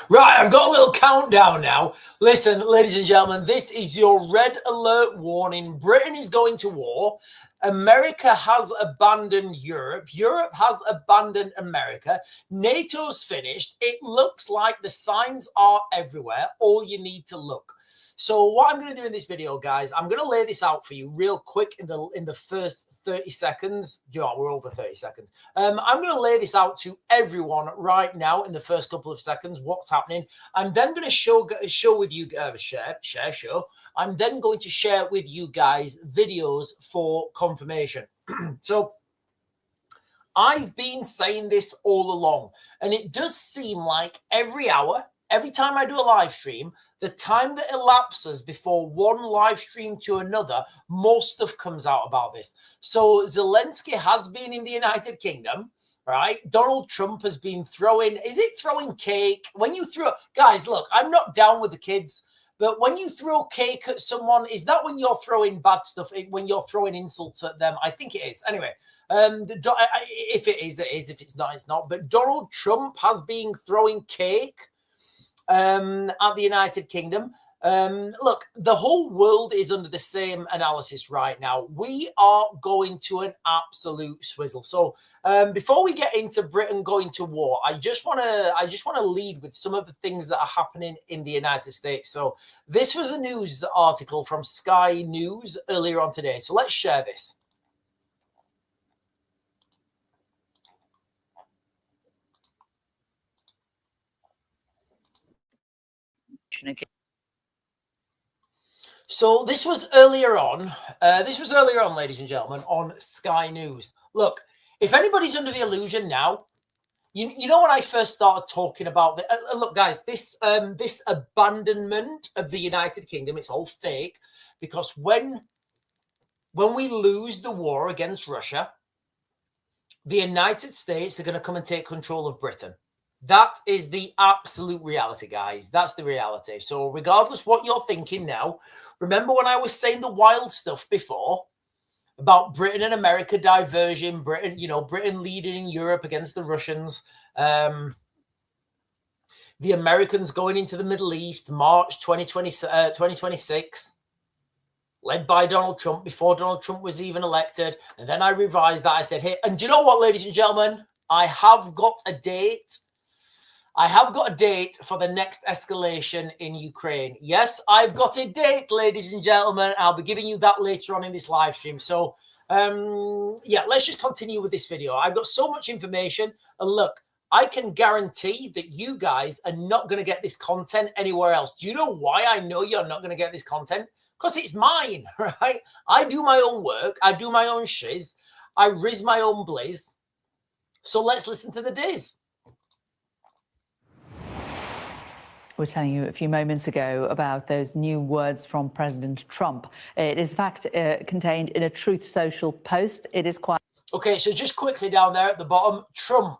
Right, I've got a little countdown now. Listen, ladies and gentlemen, this is your red alert warning. Britain is going to war. America has abandoned Europe. Europe has abandoned America. NATO's finished. It looks like the signs are everywhere. All you need to look. So what I'm going to do in this video, guys, I'm going to lay this out for you real quick in the first 30 seconds. We're over 30 seconds. I'm going to lay this out to everyone right now in the first couple of seconds, what's happening. I'm then going to show with you, show. I'm then going to share with you guys videos for confirmation. So I've been saying this all along, and it does seem like every hour, every time I do a live stream, the time that elapses before one live stream to another, more stuff comes out about this. So Zelensky has been in the United Kingdom, right? Donald Trump has been throwing cake? When you throw, guys, look, I'm not down with the kids, but when you throw cake at someone, is that when you're throwing bad stuff, when you're throwing insults at them? I think it is. Anyway, if it is, it is. If it's not, it's not. But Donald Trump has been throwing cake at the United Kingdom. Look, the whole world is under the same analysis right now. We are going to an absolute swizzle. So before we get into Britain going to war, I just want to lead with some of the things that are happening in the United States. So this was a news article from Sky News earlier on today. So let's share this. So this was earlier on. Ladies and gentlemen, on Sky News. Look, if anybody's under the illusion now, you know when I first started talking about look, guys, this abandonment of the United Kingdom, it's all fake, because when we lose the war against Russia, the United States are going to come and take control of Britain. That is the absolute reality, guys. That's the reality. So regardless what you're thinking now, remember when I was saying the wild stuff before about Britain and America diversion, Britain leading Europe against the Russians, the Americans going into the Middle East, March 2026, led by Donald Trump, before Donald Trump was even elected. And then I revised that. I said, hey, and do you know what, ladies and gentlemen? I have got a date. I have got a date for the next escalation in Ukraine. Yes, I've got a date, ladies and gentlemen. I'll be giving you that later on in this live stream. So, yeah, let's just continue with this video. I've got so much information. And look, I can guarantee that you guys are not going to get this content anywhere else. Do you know why I know you're not going to get this content? Because it's mine, right? I do my own work. I do my own shiz. I riz my own blizz. So let's listen to the diz. We're telling you a few moments ago about those new words from President Trump. It is, in fact, contained in a Truth Social post. It is quite... Okay, so just quickly down there at the bottom, Trump,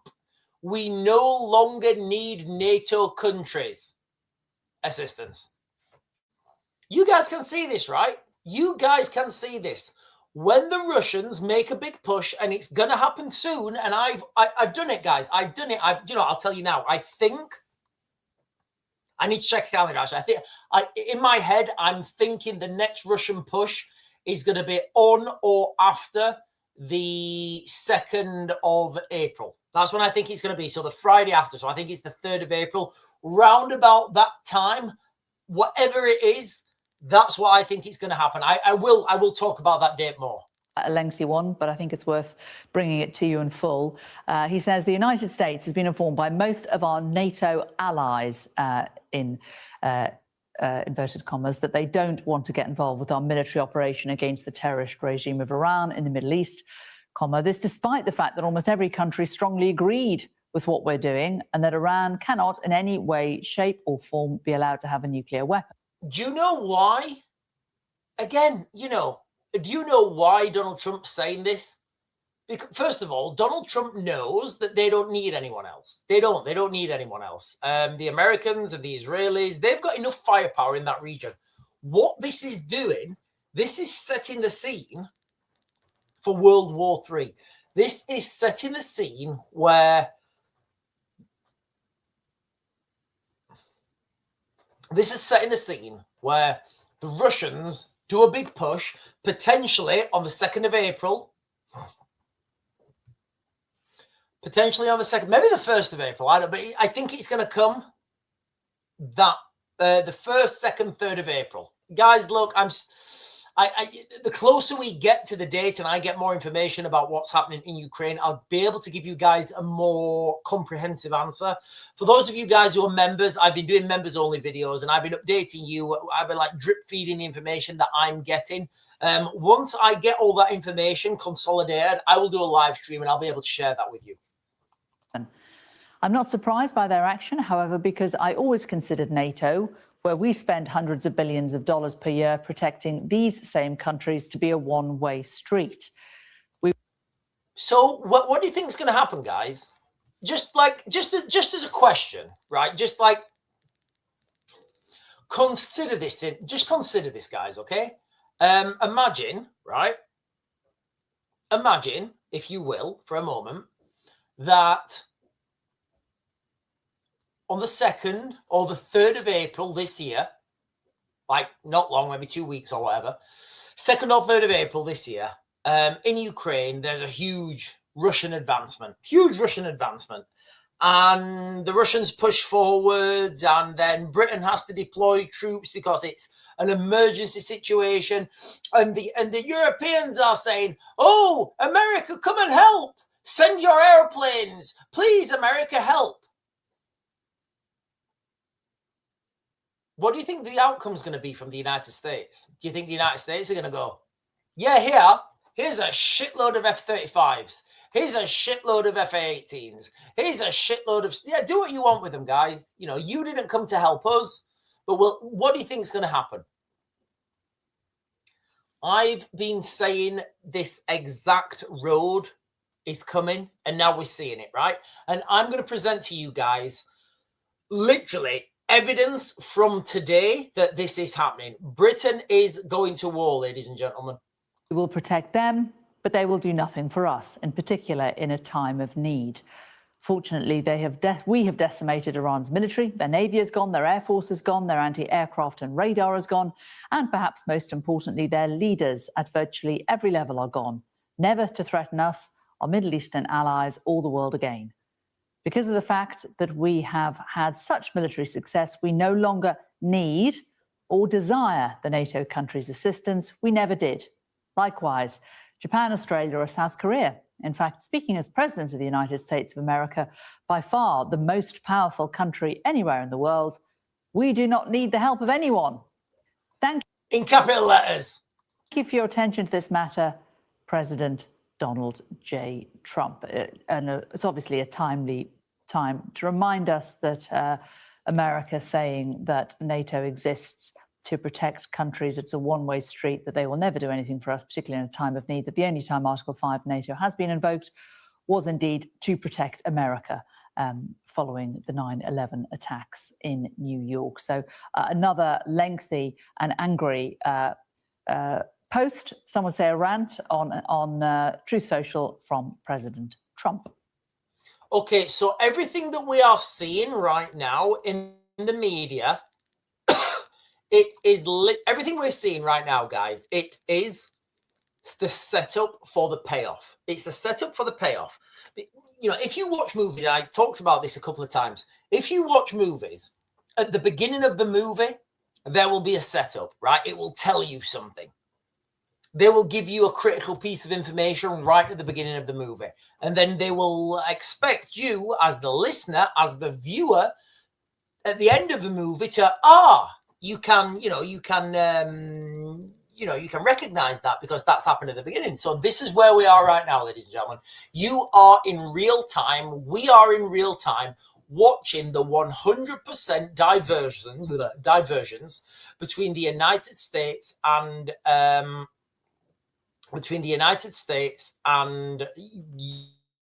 we no longer need NATO countries' assistance. You guys can see this, right? You guys can see this. When the Russians make a big push, and it's going to happen soon, and I've done it, guys. I've done it. I'll tell you now. I think... I need to check the calendar, guys. In my head, I'm thinking the next Russian push is going to be on or after the 2nd of April. That's when I think it's going to be. So the Friday after. So I think it's the 3rd of April. Round about that time, whatever it is, that's what I think is going to happen. I will talk about that date more. A lengthy one, but I think it's worth bringing it to you in full. He says the United States has been informed by most of our NATO allies, in inverted commas, that they don't want to get involved with our military operation against the terrorist regime of Iran in the Middle East, comma, this despite the fact that almost every country strongly agreed with what we're doing and that Iran cannot in any way, shape or form be allowed to have a nuclear weapon. Do you know why? Again, do you know why Donald Trump's saying this? Because, first of all, Donald Trump knows that they don't need anyone else. They don't need anyone else. The Americans and the Israelis, they've got enough firepower in that region. What this is doing, this is setting the scene for World War III. This is setting the scene where this is setting the scene where the Russians do a big push, potentially on the 2nd of April. Potentially on the 2nd, maybe the 1st of April. I don't, but I think it's going to come that the 1st, 2nd, 3rd of April. Guys, look, the closer we get to the date and I get more information about what's happening in Ukraine, I'll be able to give you guys a more comprehensive answer. For those of you guys who are members, I've been doing members only videos and I've been updating you. I've been like drip feeding the information that I'm getting. Once I get all that information consolidated, I will do a live stream and I'll be able to share that with you. I'm not surprised by their action, however, because I always considered NATO, where we spend hundreds of billions of dollars per year protecting these same countries, to be a one-way street. So what do you think is going to happen, guys? Just as a question, right? Just like consider this, guys, okay? Imagine, right? Imagine, if you will, for a moment, that on the 2nd or the 3rd of April this year, like not long, maybe 2 weeks or whatever, 2nd or 3rd of April this year, in Ukraine, there's a huge Russian advancement, and the Russians push forwards, and then Britain has to deploy troops because it's an emergency situation, and the Europeans are saying, "Oh, America, come and help! Send your airplanes, please, America, help!" What do you think the outcome is going to be from the United States? Do you think the United States are going to go, yeah, here's a shitload of F-35s. Here's a shitload of F-18s. Here's a shitload of, do what you want with them, guys. You know, you didn't come to help us, but what do you think is going to happen? I've been saying this exact road is coming, and now we're seeing it, right? And I'm going to present to you guys literally evidence from today that this is happening. Britain is going to war, ladies and gentlemen. We will protect them, but they will do nothing for us, in particular in a time of need. Fortunately, we have decimated Iran's military. Their navy is gone, their air force is gone, their anti-aircraft and radar is gone, and perhaps most importantly, their leaders at virtually every level are gone, never to threaten us, our Middle Eastern allies, or the world again. Because of the fact that we have had such military success, we no longer need or desire the NATO countries' assistance. We never did. Likewise, Japan, Australia, or South Korea. In fact, speaking as President of the United States of America, by far the most powerful country anywhere in the world, we do not need the help of anyone. Thank you. In capital letters. Thank you for your attention to this matter, President Donald J. Trump. And it's obviously a timely time to remind us that America saying that NATO exists to protect countries, it's a one-way street, that they will never do anything for us, particularly in a time of need, that the only time Article 5 NATO has been invoked was indeed to protect America following the 9/11 attacks in New York. So another lengthy and angry post, some would say a rant, on Truth Social from President Trump. Okay, so everything that we are seeing right now in the media, it is everything we're seeing right now, guys. It is the setup for the payoff. It's the setup for the payoff. You know, if you watch movies, I talked about this a couple of times. If you watch movies, at the beginning of the movie, there will be a setup, right? It will tell you something. They will give you a critical piece of information right at the beginning of the movie. And then they will expect you as the listener, as the viewer, at the end of the movie to, you can recognize that because that's happened at the beginning. So this is where we are right now, ladies and gentlemen. You are in real time. We are in real time watching the 100% diversions between the United States and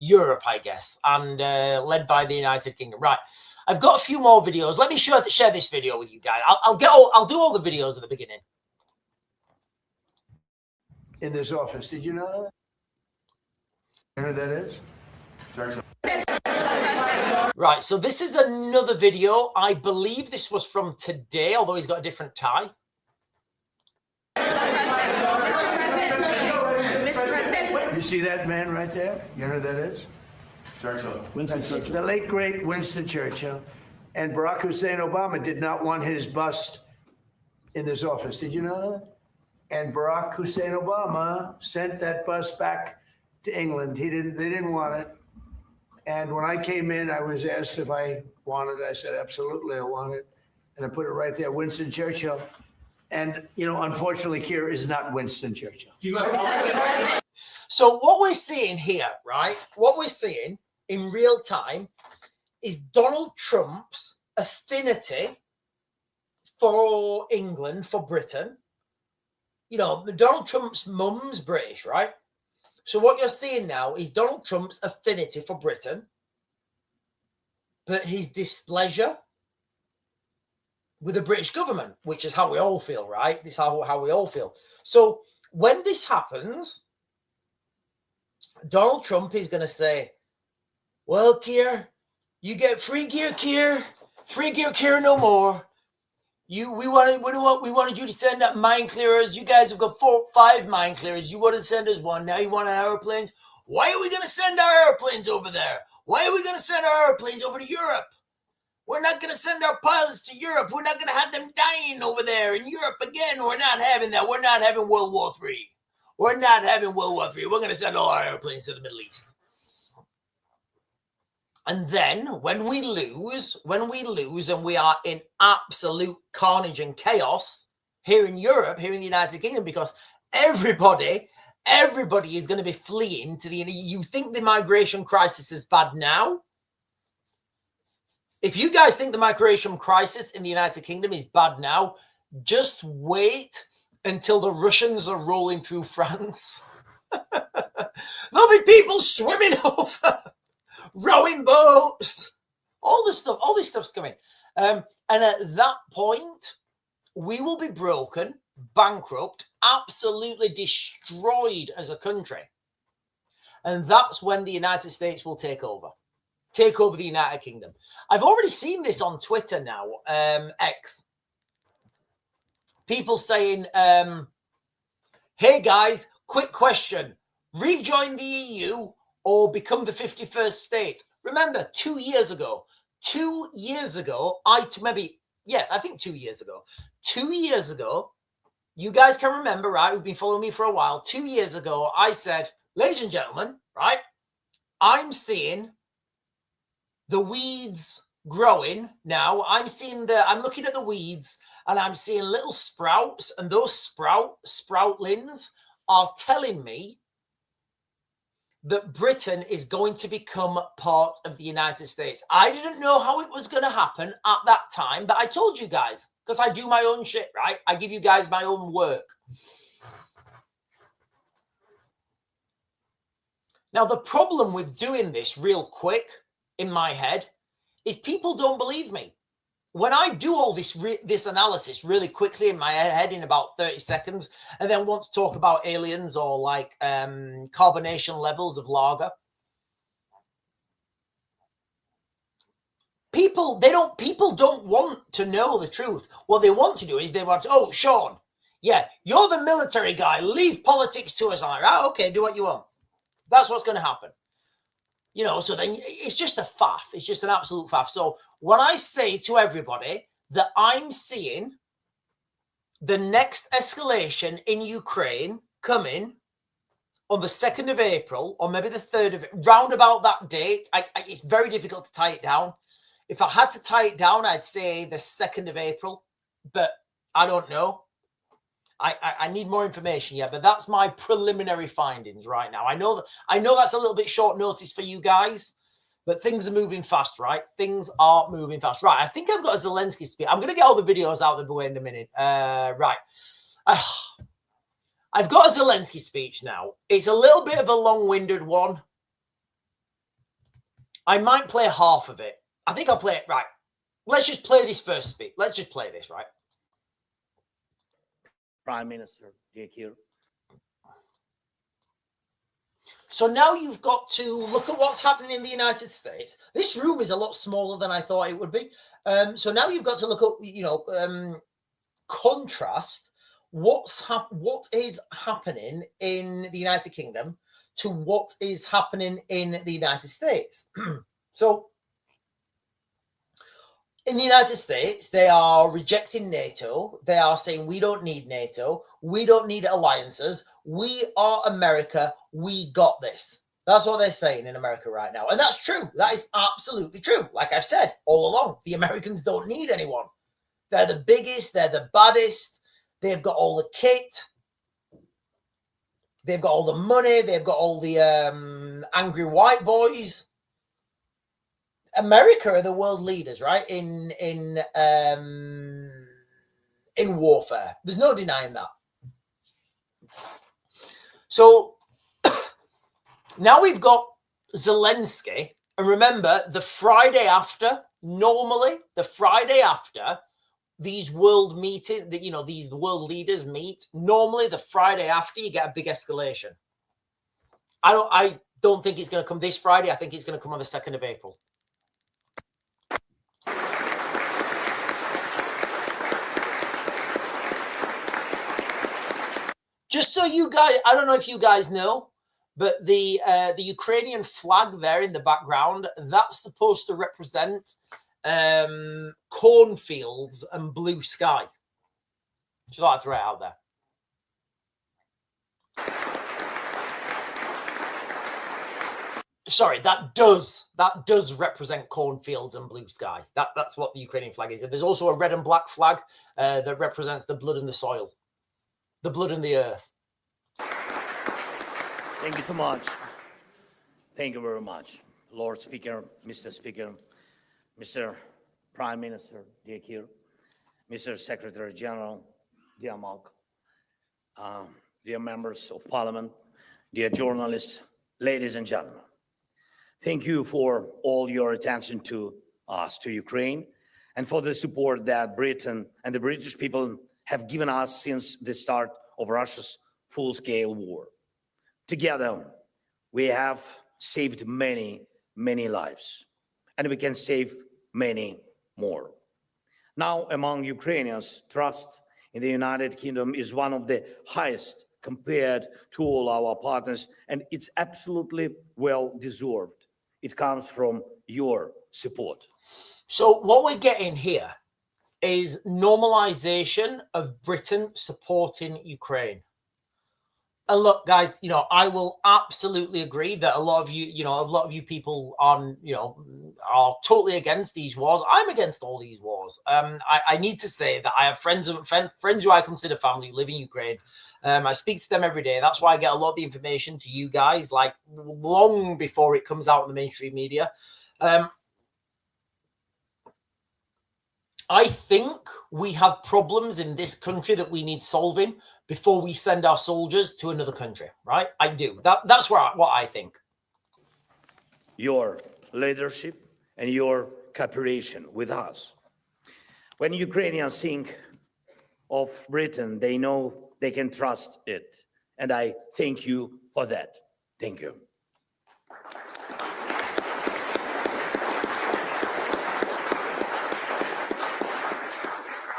Europe, I guess, and led by the United Kingdom. Right. I've got a few more videos. Let me share this video with you guys. I'll do all the videos at the beginning. In this office, did you know that? You know who that is? Right, so this is another video. I believe this was from today, although he's got a different tie. You see that man right there? You know who that is? Churchill. That's the late, great Winston Churchill. And Barack Hussein Obama did not want his bust in his office. Did you know that? And Barack Hussein Obama sent that bust back to England. They didn't want it. And when I came in, I was asked if I wanted it. I said, absolutely, I want it. And I put it right there, Winston Churchill. And, you know, unfortunately, Keir is not Winston Churchill. So what we're seeing here, right, what we're seeing in real time is Donald Trump's affinity for England, for Britain. You know, Donald Trump's mum's British, right? So what you're seeing now is Donald Trump's affinity for Britain, but his displeasure with the British government, which is how we all feel, right? This is how we all feel. So when this happens, Donald Trump is going to say, well, Keir, you get free gear, Keir. Free gear, Keir, no more. We wanted you to send up mine clearers. You guys have got 5 mine clearers. You wouldn't send us one. Now you want our airplanes. Why are we going to send our airplanes over there? Why are we going to send our airplanes over to Europe? We're not going to send our pilots to Europe. We're not going to have them dying over there in Europe again. We're not having that. We're not having World War III. We're not having World War III. We're going to send all our airplanes to the Middle East. And then when we lose and we are in absolute carnage and chaos here in Europe, here in the United Kingdom, because everybody is going to be fleeing to the... You think the migration crisis is bad now? If you guys think the migration crisis in the United Kingdom is bad now, just wait until the Russians are rolling through France. There'll be people swimming over, rowing boats, all this stuff's coming. And at that point, we will be broken, bankrupt, absolutely destroyed as a country. And that's when the United States will take over the United Kingdom. I've already seen this on Twitter now, X. People saying, hey guys, quick question. Rejoin the EU or become the 51st state? Remember, 2 years ago, I think 2 years ago. 2 years ago, you guys can remember, right? Who've been following me for a while. 2 years ago, I said, ladies and gentlemen, right? I'm seeing the weeds growing now. I'm looking at the weeds and I'm seeing little sprouts, and those sproutlings are telling me that Britain is going to become part of the United States. I didn't know how it was going to happen at that time, but I told you guys, because I do my own shit, right? I give you guys my own work. Now, the problem with doing this real quick in my head is people don't believe me. When I do all this analysis really quickly in my head in about 30 seconds, and then want to talk about aliens or like carbonation levels of lager, people don't want to know the truth. What they want to do is oh, Sean, yeah, you're the military guy. Leave politics to us. I'm like, oh, okay, do what you want. That's what's going to happen. You know, so then it's just a faff. It's just an absolute faff. So when I say to everybody that I'm seeing the next escalation in Ukraine coming on the 2nd of April, or maybe the 3rd of it, round about that date, it's very difficult to tie it down. If I had to tie it down, I'd say the 2nd of April, but I don't know. I need more information yet, but that's my preliminary findings right now. I know that's a little bit short notice for you guys, but things are moving fast, right? Things are moving fast. Right, I think I've got a Zelensky speech. I'm going to get all the videos out of the way in a minute. Right. I've got a Zelensky speech now. It's a little bit of a long-winded one. I might play half of it. I think I'll play it. Right. Let's just play this first speech. Let's just play this, right? Prime Minister, dear Keir. So now you've got to look at what's happening in the United States. This room is a lot smaller than I thought it would be. So now you've got to look at, contrast what is happening in the United Kingdom to what is happening in the United States. So in the United States, they are rejecting NATO. They are saying, we don't need NATO. We don't need alliances. We are America. We got this. That's what they're saying in America right now. And that's true. That is absolutely true. Like I've said all along, the Americans don't need anyone. They're the biggest. They're the baddest. They've got all the kit. They've got all the money. They've got all the angry white boys. America are the world leaders, right? In warfare. There's no denying that. So now we've got Zelensky, and remember the Friday after. Normally, the Friday after these world meetings, these world leaders meet. Normally, the Friday after you get a big escalation. I don't think it's going to come this Friday. I think it's going to come on the 2nd of April. Just so you guys, I don't know if you guys know, but the Ukrainian flag there in the background, that's supposed to represent cornfields and blue sky. Just like to throw it out there. Sorry, that does represent cornfields and blue sky. That's what the Ukrainian flag is. There's also a red and black flag that represents the blood and the soil. The blood and the earth. Thank you so much. Thank you very much, Lord Speaker, Mr. Prime Minister, dear Kir, Mr. Secretary General, dear Mark, dear members of Parliament, dear journalists, ladies and gentlemen. Thank you for all your attention to us, to Ukraine, and for the support that Britain and the British people have given us since the start of Russia's full-scale war. Together, we have saved many, many lives, and we can save many more. Now, among Ukrainians, trust in the United Kingdom is one of the highest compared to all our partners, and it's absolutely well-deserved. It comes from your support. So what we're getting here is normalization of Britain supporting Ukraine. And look, guys, I will absolutely agree that a lot of you people are totally against these wars. I'm against all these wars. I need to say that I have friends who I consider family who live in Ukraine. I speak to them every day. That's why I get a lot of the information to you guys, like long before it comes out in the mainstream media. I think we have problems in this country that we need solving before we send our soldiers to another country, right? I do. That's what I think. Your leadership and your cooperation with us. When Ukrainians think of Britain, they know they can trust it. And I thank you for that. Thank you.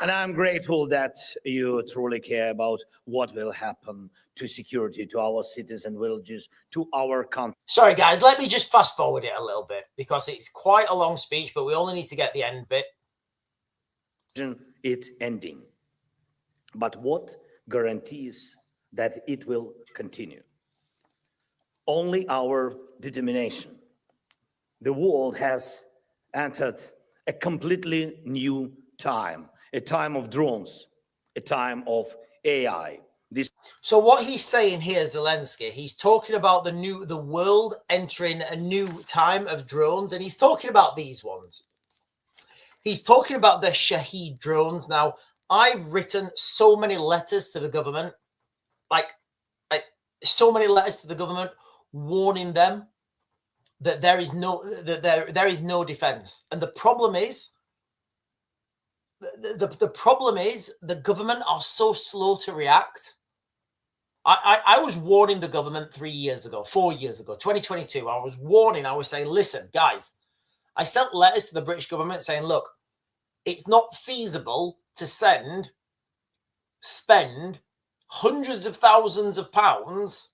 And I'm grateful that you truly care about what will happen to security, to our cities and villages, to our country. Sorry, guys, let me just fast forward it a little bit because it's quite a long speech, but we only need to get the end bit. It ending. But what guarantees that it will continue? Only our determination. The world has entered a completely new time. A time of drones, a time of AI. So what he's saying here, Zelensky, he's talking about the world entering a new time of drones, and he's talking about these ones. He's talking about the Shahed drones. Now, I've written so many letters to the government, so many letters to the government, warning them that there is no defense, and the problem is. The problem is the government are so slow to react. I was warning the government 3 years ago, 4 years ago, 2022. I was warning, I was saying, listen, guys, I sent letters to the British government saying, look, it's not feasible to spend hundreds of thousands of pounds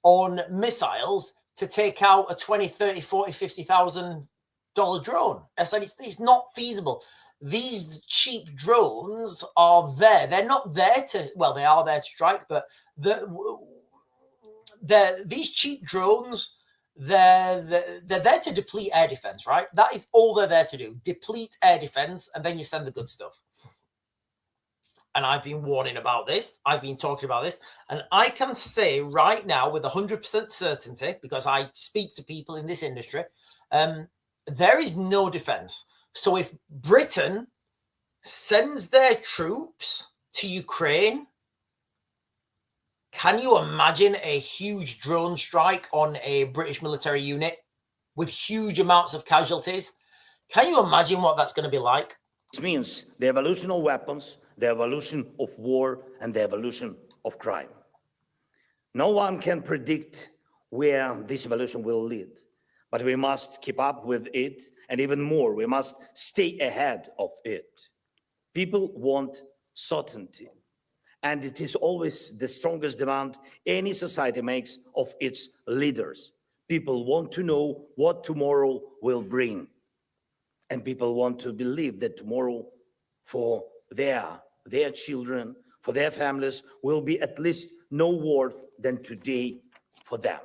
on missiles to take out a 20, 30, 40, $50,000 drone. I said, it's not feasible. These cheap drones are there. They're not there to, well, they are there to strike, but these cheap drones, they're there to deplete air defense, right? That is all they're there to do. Deplete air defense, and then you send the good stuff. And I've been warning about this. I've been talking about this. And I can say right now with 100% certainty, because I speak to people in this industry, there is no defense. So if Britain sends their troops to Ukraine, can you imagine a huge drone strike on a British military unit with huge amounts of casualties? Can you imagine what that's going to be like? This means the evolution of weapons, the evolution of war, and the evolution of crime. No one can predict where this evolution will lead, but we must keep up with it, and even more, we must stay ahead of it. People want certainty, and it is always the strongest demand any society makes of its leaders. People want to know what tomorrow will bring, and people want to believe that tomorrow for their children, for their families, will be at least no worse than today for them.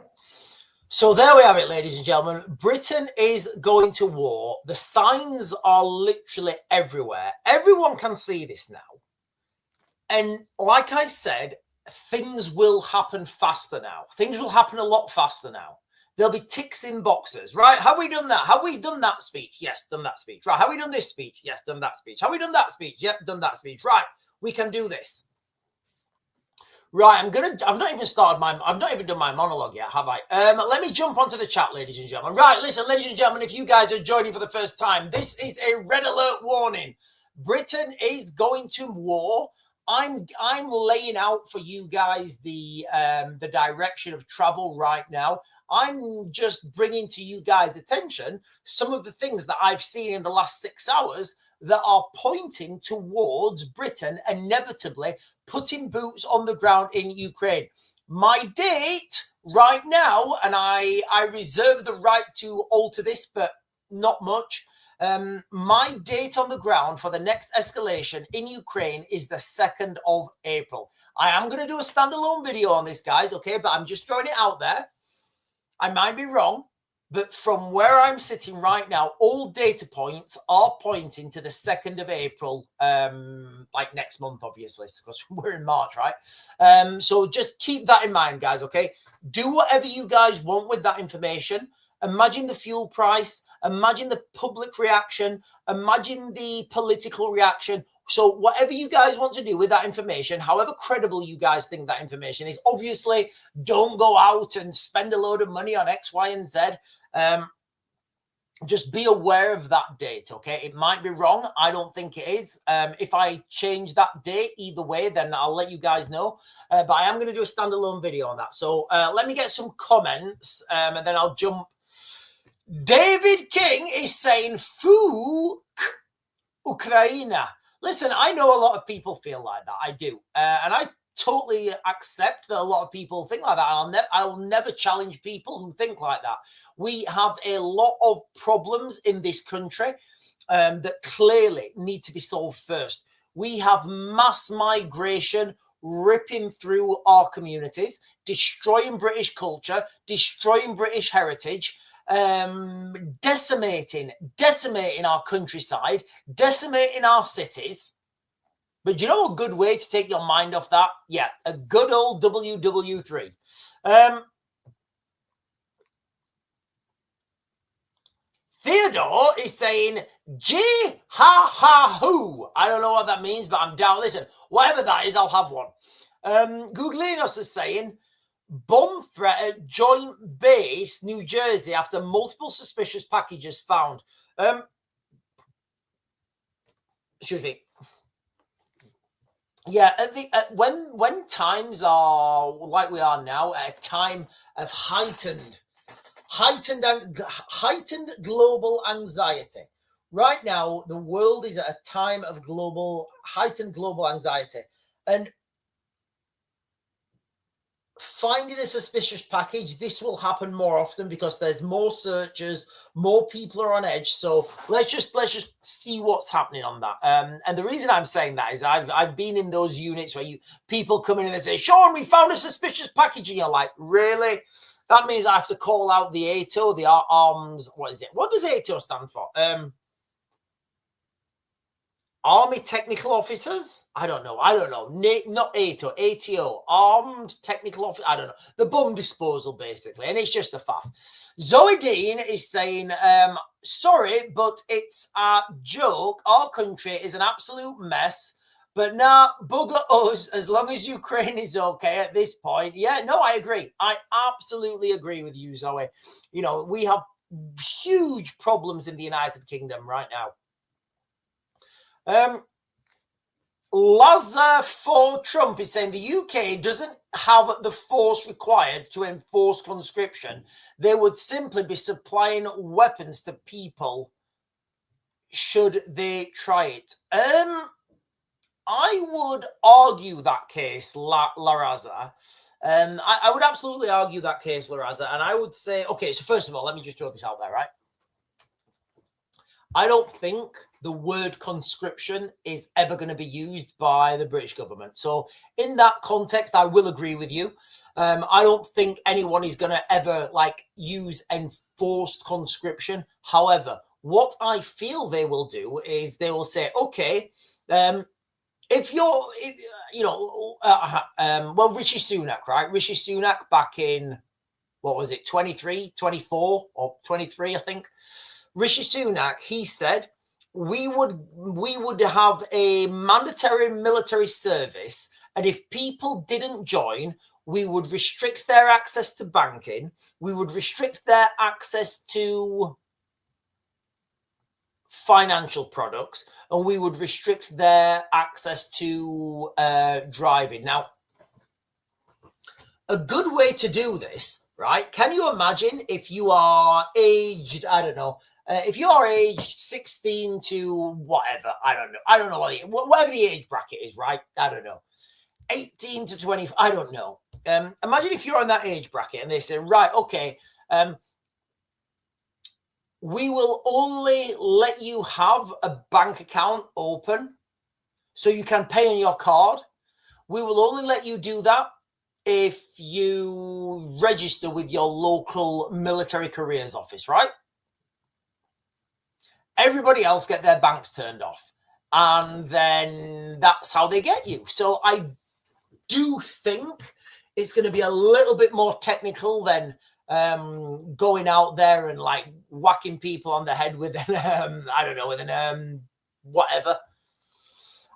So there we have it, ladies and gentlemen. Britain is going to war. The signs are literally everywhere. Everyone can see this now. And like I said, things will happen faster now. Things will happen a lot faster now. There'll be ticks in boxes, right? Have we done that? Have we done that speech? Yes, done that speech. Right. Have we done this speech? Yes, done that speech. Have we done that speech? Yep, done that speech. Right. We can do this. Right. I've not even done my monologue yet, have I? Let me jump onto the chat, ladies and gentlemen. Right. Listen, ladies and gentlemen, if you guys are joining for the first time, this is a red alert warning. Britain is going to war. I'm laying out for you guys the direction of travel right now. I'm just bringing to you guys' attention some of the things that I've seen in the last 6 hours that are pointing towards Britain inevitably putting boots on the ground in Ukraine. My date right now, and I reserve the right to alter this, but not much. My date on the ground for the next escalation in Ukraine is the 2nd of April. I am going to do a standalone video on this, guys, okay? But I'm just throwing it out there. I might be wrong, but from where I'm sitting right now, all data points are pointing to the 2nd of April, like next month, obviously, because we're in March, right? So just keep that in mind, guys, okay? Do whatever you guys want with that information. Imagine the fuel price. Imagine the public reaction. Imagine the political reaction. So whatever you guys want to do with that information, however credible you guys think that information is, obviously don't go out and spend a load of money on X, Y, and Z. Just be aware of that date, okay? It might be wrong. I don't think it is. If I change that date either way, then I'll let you guys know. But I am going to do a standalone video on that. So let me get some comments and then I'll jump. David King is saying, "Fuck Ukraine." Listen, I know a lot of people feel like that. I do. And I totally accept that a lot of people think like that. I'll never challenge people who think like that. We have a lot of problems in this country that clearly need to be solved first. We have mass migration ripping through our communities, destroying British culture, destroying British heritage, decimating our countryside, decimating our cities. But you know a good way to take your mind off that? Yeah, a good old WW3. Theodore is saying, "Gee ha ha hoo." I don't know what that means, but I'm down. Listen, whatever that is, I'll have one. Googlinos is saying, "Bomb threat at Joint Base, New Jersey, after multiple suspicious packages found." Excuse me. Yeah, when times are like we are now, at a time of heightened global anxiety. Right now, the world is at a time of heightened global anxiety, and finding a suspicious package, this will happen more often because there's more searches, more people are on edge. So let's just see what's happening on that. And the reason I'm saying that is I've been in those units where people come in and they say, Sean, we found a suspicious package, and you're like, really? That means I have to call out the ATO, the arms. What is it? What does ATO stand for? Army Technical Officers? I don't know. Not ATO, ATO. Armed Technical Officer. I don't know. The bomb disposal, basically. And it's just a faff. Zoe Dean is saying, sorry, but it's a joke. Our country is an absolute mess. But nah, bugger us, as long as Ukraine is okay at this point. Yeah, no, I agree. I absolutely agree with you, Zoe. You know, we have huge problems in the United Kingdom right now. Lazar for Trump is saying the UK doesn't have the force required to enforce conscription. They would simply be supplying weapons to people should they try it. I would argue that case, Laraza. I would absolutely argue that case, Laraza. And I would say, okay, so first of all, let me just throw this out there, right? I don't think the word conscription is ever going to be used by the British government. So in that context, I will agree with you. I don't think anyone is going to ever use enforced conscription. However, what I feel they will do is they will say, okay, Rishi Sunak, right? Rishi Sunak back in, what was it, 24 or 23, I think. Rishi Sunak, he said, we would have a mandatory military service, and if people didn't join, we would restrict their access to banking, we would restrict their access to financial products, and we would restrict their access to driving. Now, a good way to do this, right? Can you imagine if you are aged, I don't know, if you are aged 16 to whatever, I don't know whatever the age bracket is, right? I don't know, 18 to 20, I don't know. Imagine if you're on that age bracket and they say, right, okay, we will only let you have a bank account open so you can pay on your card. We will only let you do that if you register with your local military careers office, right? Everybody else get their banks turned off, and then that's how they get you. So I do think it's going to be a little bit more technical than going out there and whacking people on the head with whatever.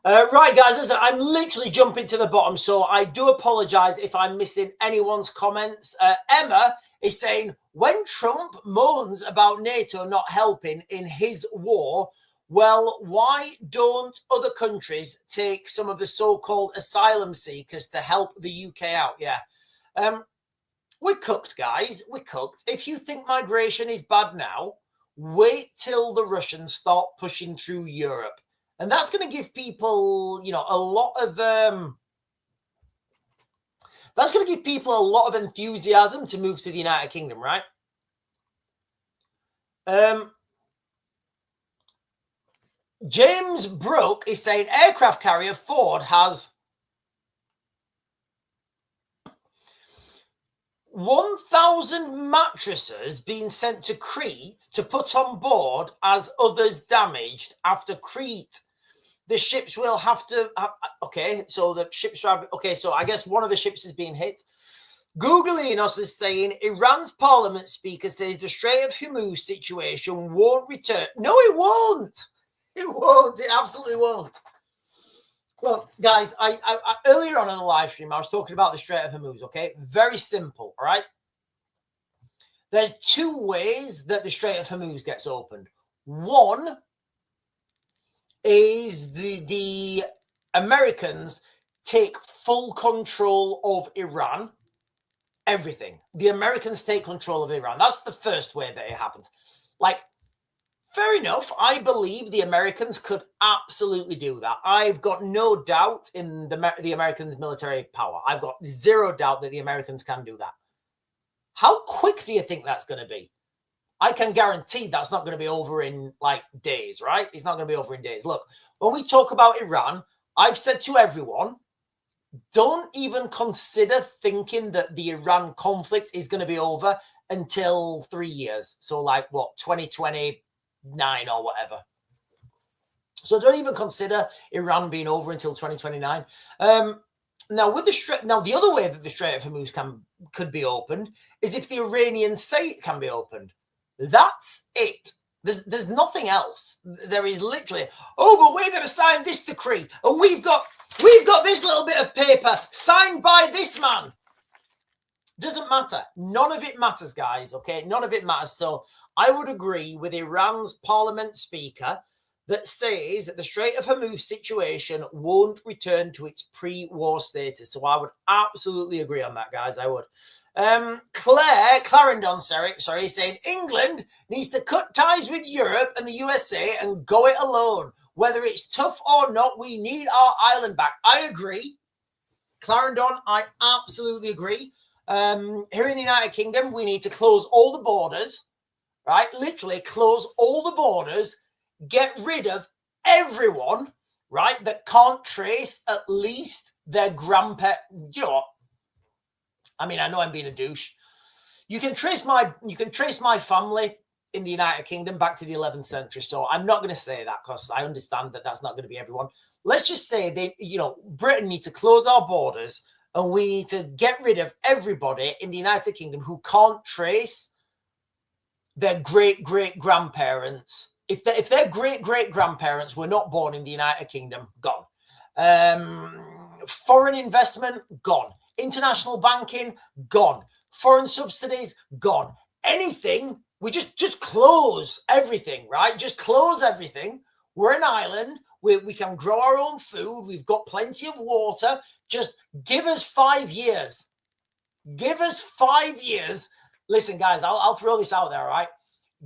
Right, guys, listen, I'm literally jumping to the bottom, so I do apologize if I'm missing anyone's comments. Emma is saying, when Trump moans about NATO not helping in his war, well, why don't other countries take some of the so-called asylum seekers to help the UK out? Yeah. We're cooked, guys. We're cooked. If you think migration is bad now, wait till the Russians start pushing through Europe. And that's going to give people, a lot of that's going to give people a lot of enthusiasm to move to the United Kingdom, right? James Brooke is saying aircraft carrier Ford has 1,000 mattresses being sent to Crete to put on board as others damaged after Crete. The ships will have to so the ships are so I guess one of the ships is being hit. Googleinos is saying Iran's parliament speaker says the Strait of Hormuz situation won't return. No, it won't. It won't. It absolutely won't. Look, guys, I earlier on in the live stream, I was talking about the Strait of Hormuz, okay? Very simple, all right? There's two ways that the Strait of Hormuz gets opened. One is the Americans take full control of Iran, everything. The Americans take control of Iran. That's the first way that it happens. Like, fair enough. I believe the Americans could absolutely do that. I've got no doubt in the Americans' military power. I've got zero doubt that the Americans can do that. How quick do you think that's going to be? I can guarantee that's not going to be over in like days, right? It's not going to be over in days. Look, when we talk about Iran, I've said to everyone, don't even consider thinking that the Iran conflict is going to be over until 3 years. So like what, 2029 or whatever. So don't even consider Iran being over until 2029. Now, the other way that the Strait of Hormuz could be opened is if the Iranian state can be opened. That's it. There's nothing else. There is literally, oh, but we're going to sign this decree, and we've got this little bit of paper signed by this man. Doesn't matter. None of it matters, guys. Okay, none of it matters. So I would agree with Iran's parliament speaker that says that the Strait of Hormuz situation won't return to its pre-war status. So I would absolutely agree on that, guys. I would. Clarendon, sorry, saying England needs to cut ties with Europe and the USA and go it alone. Whether it's tough or not, we need our island back. I agree. Clarendon, I absolutely agree. Here in the United Kingdom, we need to close all the borders, right? Literally close all the borders, get rid of everyone, right, that can't trace at least their grandparents. You know what? I mean, I know I'm being a douche. You can trace my family in the United Kingdom back to the 11th century. So I'm not going to say that because I understand that that's not going to be everyone. Let's just say Britain need to close our borders and we need to get rid of everybody in the United Kingdom who can't trace their great-great-grandparents. If their great-great-grandparents were not born in the United Kingdom, gone. Foreign investment, gone. International banking, gone. Foreign subsidies, gone. Anything, we just close everything, right? Just close everything. We're an island. We can grow our own food. We've got plenty of water. Just give us 5 years. Give us 5 years. Listen, guys, I'll throw this out there, all right?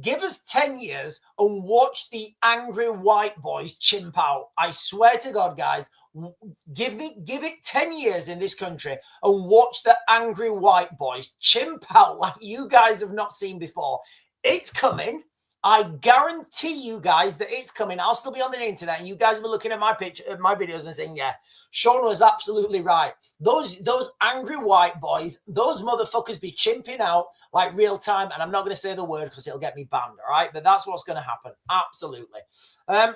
Give us 10 years and watch the angry white boys chimp out. I swear to God, guys, give it 10 years in this country and watch the angry white boys chimp out like you guys have not seen before. It's coming. I guarantee you guys that it's coming. I'll still be on the internet and you guys will be looking at my videos and saying, yeah, Sean was absolutely right. Those angry white boys, those motherfuckers be chimping out like real time. And I'm not going to say the word because it'll get me banned. All right. But that's what's going to happen. Absolutely. Right.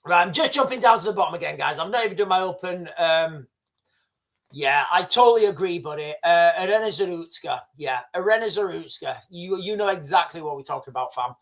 I'm just jumping down to the bottom again, guys. I've not even done my open. Yeah, I totally agree, buddy. Irena Zarutska. Yeah, Irena Zarutska. You know exactly what we're talking about, fam.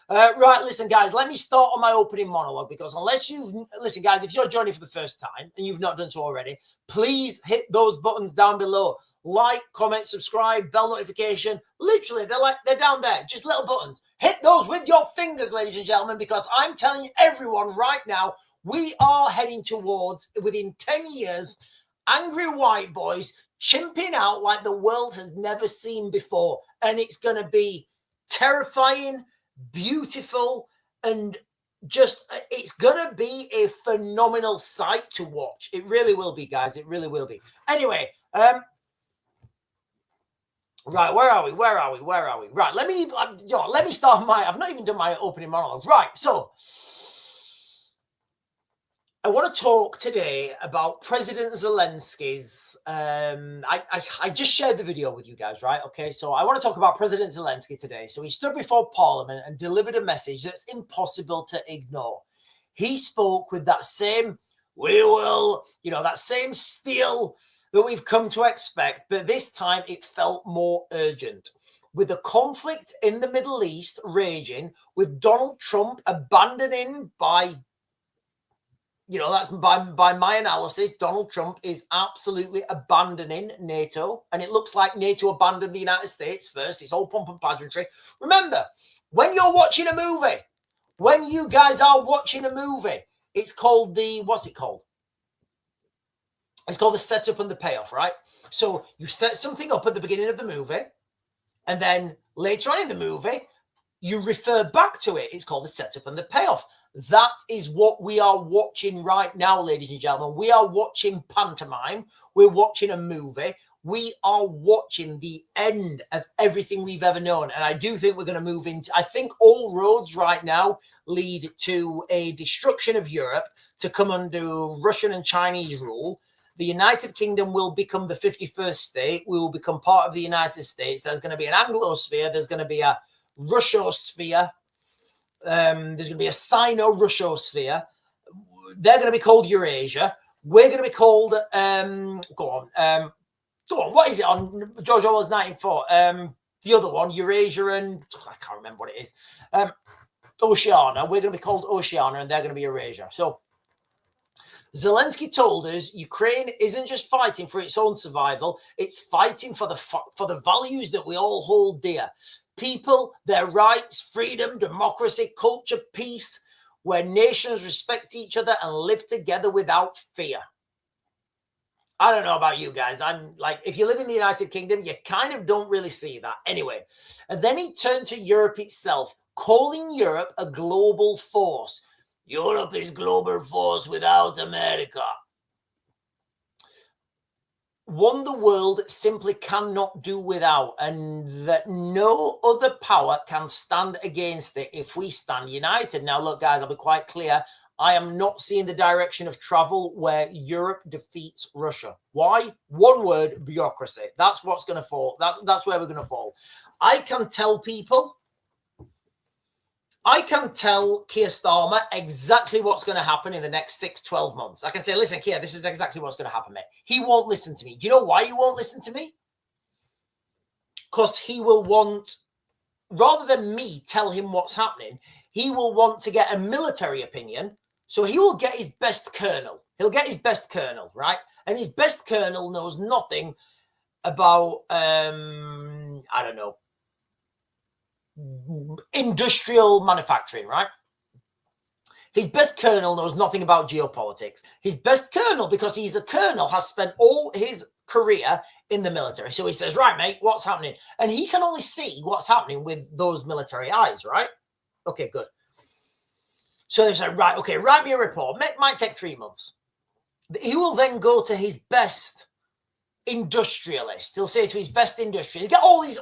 Right, listen, guys, let me start on my opening monologue because listen, guys, if you're joining for the first time and you've not done so already, please hit those buttons down below. Like, comment, subscribe, bell notification. Literally, they're down there. Just little buttons. Hit those with your fingers, ladies and gentlemen, because I'm telling everyone right now, we are heading towards, within 10 years, angry white boys chimping out like the world has never seen before. And it's going to be terrifying, beautiful, and just, it's going to be a phenomenal sight to watch. It really will be, guys. It really will be. Anyway, right, where are we? Right, let me start I've not even done my opening monologue. Right, so I want to talk today about President Zelensky's. I just shared the video with you guys, right? Okay, so I want to talk about President Zelensky today. So he stood before Parliament and delivered a message that's impossible to ignore. He spoke with that same, that same steel that we've come to expect, but this time it felt more urgent. With the conflict in the Middle East raging, with Donald Trump abandoning that's by my analysis, Donald Trump is absolutely abandoning NATO. And it looks like NATO abandoned the United States first. It's all pomp and pageantry. Remember, when you're watching a movie, when you guys are watching a movie, it's called what's it called? It's called the setup and the payoff, right? So you set something up at the beginning of the movie, and then later on in the movie, you refer back to it. It's called the setup and the payoff. That is what we are watching right now, ladies and gentlemen. We are watching pantomime. We're watching a movie. We are watching the end of everything we've ever known. And I do think we're going to move into, I think all roads right now lead to a destruction of Europe to come under Russian and Chinese rule. The United Kingdom will become the 51st state. We will become part of the United States. There's going to be an Anglosphere. There's going to be a Russosphere. There's going to be a Sino-Russosphere. They're going to be called Eurasia. We're going to be called, go on, what is it on George Orwell's 1984? The other one, Eurasia and, I can't remember what it is. Oceania. We're going to be called Oceania and they're going to be Eurasia. So Zelensky told us Ukraine isn't just fighting for its own survival, it's fighting for the values that we all hold dear. People, their rights, freedom, democracy, culture, peace, where nations respect each other and live together without fear. I don't know about you guys. I'm like, if you live in the United Kingdom, you kind of don't really see that. Anyway, and then he turned to Europe itself, calling Europe a global force. Europe is global force without America. One the world simply cannot do without, and that no other power can stand against it if we stand united. Now, look, guys, I'll be quite clear. I am not seeing the direction of travel where Europe defeats Russia. Why? One word, bureaucracy. That's what's going to fall. That's where we're going to fall. I can tell Keir Starmer exactly what's going to happen in the next 6-12 months. I can say, listen, Keir, this is exactly what's going to happen, mate. He won't listen to me. Do you know why he won't listen to me? Because he will want, rather than me tell him what's happening, he will want to get a military opinion. So he will get his best colonel. He'll get his best colonel, right? And his best colonel knows nothing about, I don't know, industrial manufacturing, right? His best colonel knows nothing about geopolitics. His best colonel, because he's a colonel, has spent all his career in the military. So he says, right, mate, what's happening? And he can only see what's happening with those military eyes, right? Okay, good. So they said, right, okay, write me a report. Might take 3 months. He will then go to his best industrialist. He'll say to his best industrialist, get all the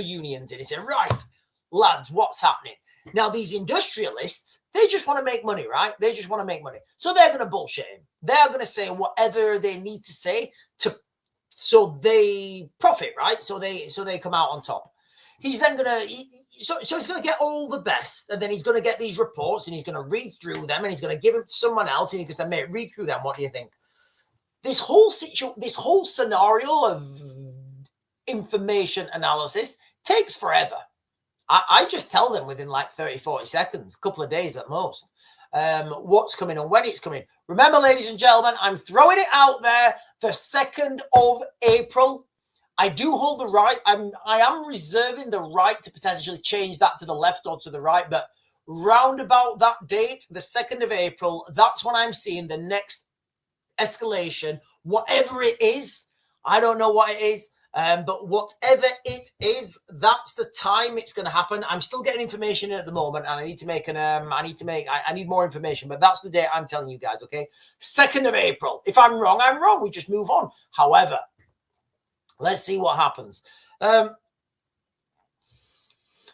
unions in. He said, right, lads, what's happening? Now, these industrialists, they just want to make money, right? They just want to make money. So they're going to bullshit him. They're going to say whatever they need to say so they profit, right? So they come out on top. He's then going to, so he's going to get all the best, and then he's going to get these reports, and he's going to read through them, and he's going to give them to someone else, and he's going to say, mate, read through them. What do you think? This whole scenario of information analysis takes forever. I just tell them within like 30, 40 seconds, a couple of days at most, what's coming and when it's coming. Remember, ladies and gentlemen, I'm throwing it out there, the 2nd of April. I do hold the right. I am reserving the right to potentially change that to the left or to the right, but round about that date, the 2nd of April, that's when I'm seeing the next escalation, whatever it is. I don't know what it is, but whatever it is, that's the time it's going to happen. I'm still getting information at the moment, and I need to make I need more information, but that's the date I'm telling you guys. Okay, 2nd of April. If I'm wrong, I'm wrong. We just move on. However, let's see what happens.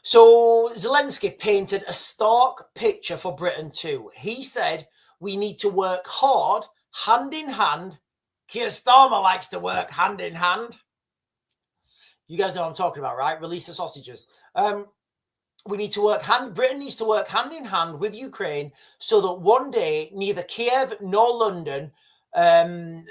So Zelensky painted a stark picture for Britain too. He said we need to work hard, hand in hand. Keir Starmer likes to work hand in hand. You guys know what I'm talking about, right? Release the sausages. We need to work Britain needs to work hand in hand with Ukraine so that one day neither Kiev nor London and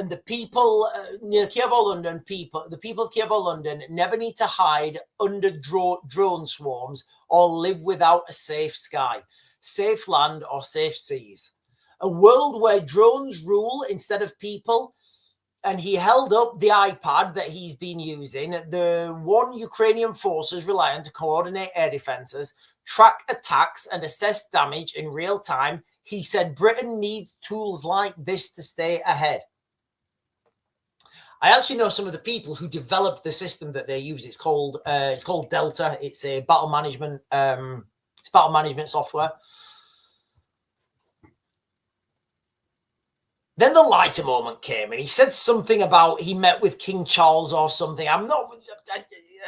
the people near Kiev or London, the people of Kiev or London never need to hide under drone swarms or live without a safe sky, safe land, or safe seas. A world where drones rule instead of people. And he held up the iPad that he's been using, the one Ukrainian forces rely on to coordinate air defenses, track attacks, and assess damage in real time He said Britain needs tools like this to stay ahead. I actually know some of the people who developed the system that they use. It's called Delta. It's a battle management software. Then the lighter moment came, and he said something about he met with King Charles or something.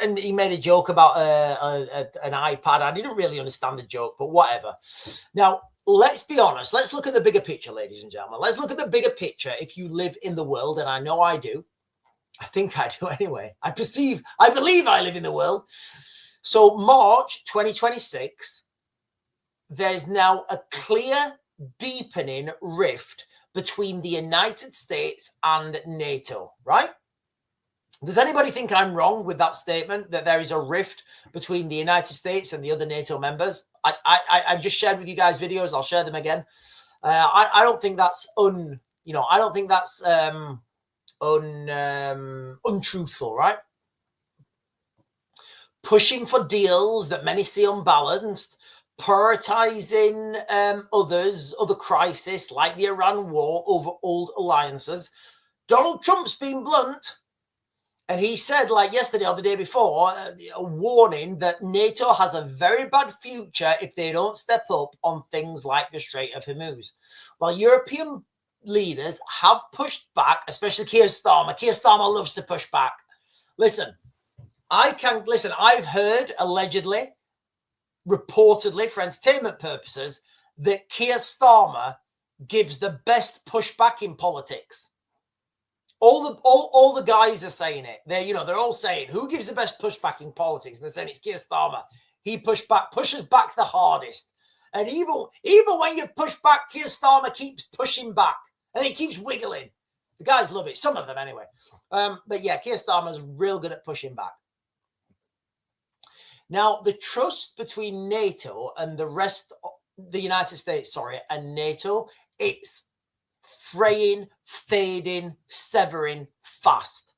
And he made a joke about an iPad. I didn't really understand the joke, but whatever. Now, let's be honest. Let's look at the bigger picture, ladies and gentlemen. Let's look at the bigger picture. If you live in the world, and I know I do, I think I do anyway. I believe I live in the world. So March 2026, there's now a clear, deepening rift between the United States and NATO, right? Does anybody think I'm wrong with that statement, that there is a rift between the United States and the other NATO members? I've just shared with you guys videos. I'll share them again. I don't think that's I don't think that's untruthful, right? Pushing for deals that many see unbalanced, prioritizing other crises like the Iran war over old alliances. Donald Trump's been blunt, and he said, like yesterday or the day before, a warning that NATO has a very bad future if they don't step up on things like the Strait of Hormuz. While European leaders have pushed back, especially Keir Starmer. Keir Starmer loves to push back. Listen, I've heard allegedly, reportedly for entertainment purposes, that Keir Starmer gives the best pushback in politics. All the guys are saying it. They're all saying, who gives the best pushback in politics? And they're saying it's Keir Starmer. He pushes back the hardest. And even when you push back, Keir Starmer keeps pushing back. And he keeps wiggling. The guys love it. Some of them anyway. But yeah, Keir Starmer's real good at pushing back. Now, the trust between NATO and the United States, and NATO, it's fraying, fading, severing fast.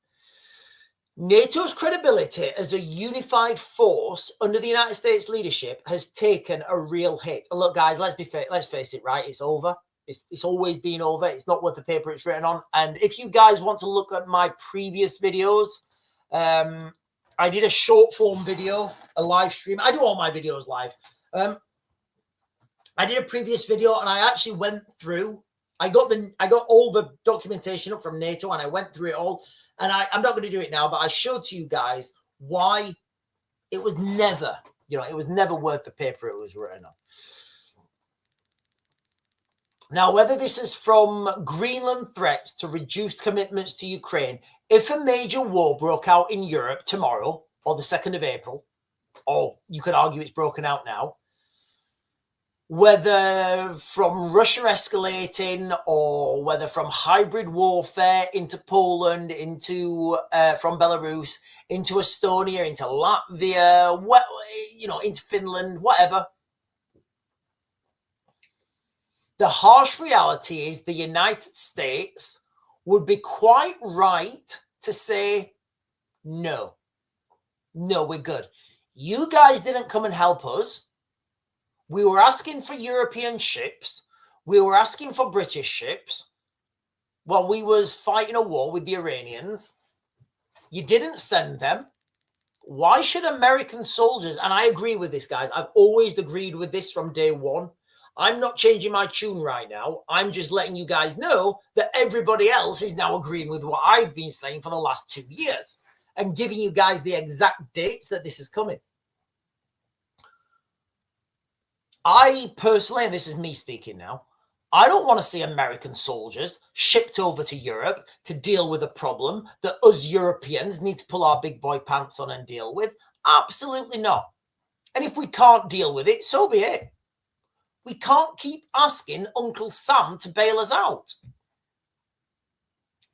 NATO's credibility as a unified force under the United States leadership has taken a real hit. And look, guys, let's face it, right? It's over. It's always been over. It's not worth the paper it's written on. And if you guys want to look at my previous videos, I did a short form video, a live stream. I do all my videos live. I did a previous video, and I actually went through. I got all the documentation up from NATO, and I went through it all. And I'm not going to do it now, but I showed to you guys why it was never, it was never worth the paper it was written on. Now, whether this is from Greenland threats to reduced commitments to Ukraine, if a major war broke out in Europe tomorrow or the 2nd of April, or you could argue it's broken out now, whether from Russia escalating or whether from hybrid warfare into Poland, from Belarus, into Estonia, into Latvia, into Finland, whatever. The harsh reality is the United States would be quite right to say, no, we're good. You guys didn't come and help us. We were asking for European ships. We were asking for British ships while we was fighting a war with the Iranians. You didn't send them. Why should American soldiers, and I agree with this, guys. I've always agreed with this from day one. I'm not changing my tune right now. I'm just letting you guys know that everybody else is now agreeing with what I've been saying for the last 2 years and giving you guys the exact dates that this is coming. I personally, and this is me speaking now, I don't want to see American soldiers shipped over to Europe to deal with a problem that us Europeans need to pull our big boy pants on and deal with. Absolutely not. And if we can't deal with it, so be it. We can't keep asking Uncle Sam to bail us out.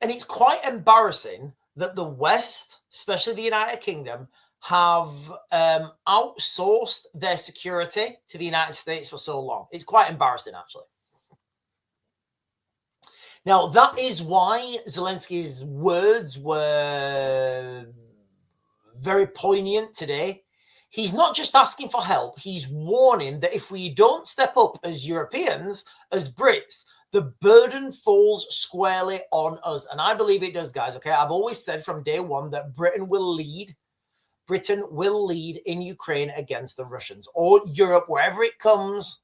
And it's quite embarrassing that the West, especially the United Kingdom, have outsourced their security to the United States for so long. It's quite embarrassing, actually. Now, that is why Zelensky's words were very poignant today. he's not just asking for help, he's warning that if we don't step up as Europeans, as Brits, the burden falls squarely on us. And I believe it does, guys. Okay, I've always said from day one that Britain will lead in Ukraine against the Russians, or Europe, wherever it comes.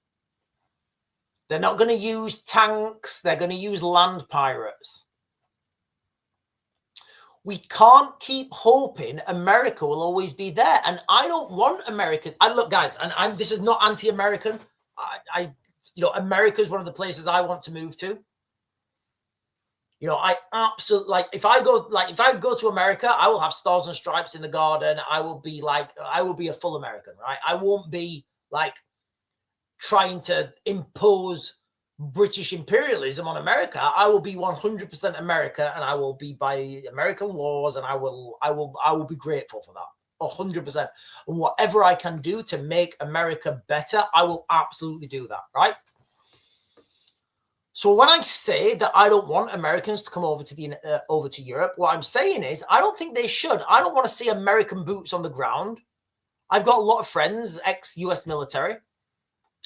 They're not going to use tanks. They're going to use land pirates. We can't keep hoping America will always be there. And I don't want America. Look, guys, and this is not anti-American. America is one of the places I want to move to. I absolutely if I go to America, I will have stars and stripes in the garden. I will be a full American, right? I won't be trying to impose British imperialism on America. I will be 100% America, and I will be by American laws, and I will be grateful for that 100%. And whatever I can do to make America better, I will absolutely do that, right? So when I say that I don't want Americans to come over to Europe, what I'm saying is I don't think they should. I don't want to see American boots on the ground. I've got a lot of friends, ex-US military.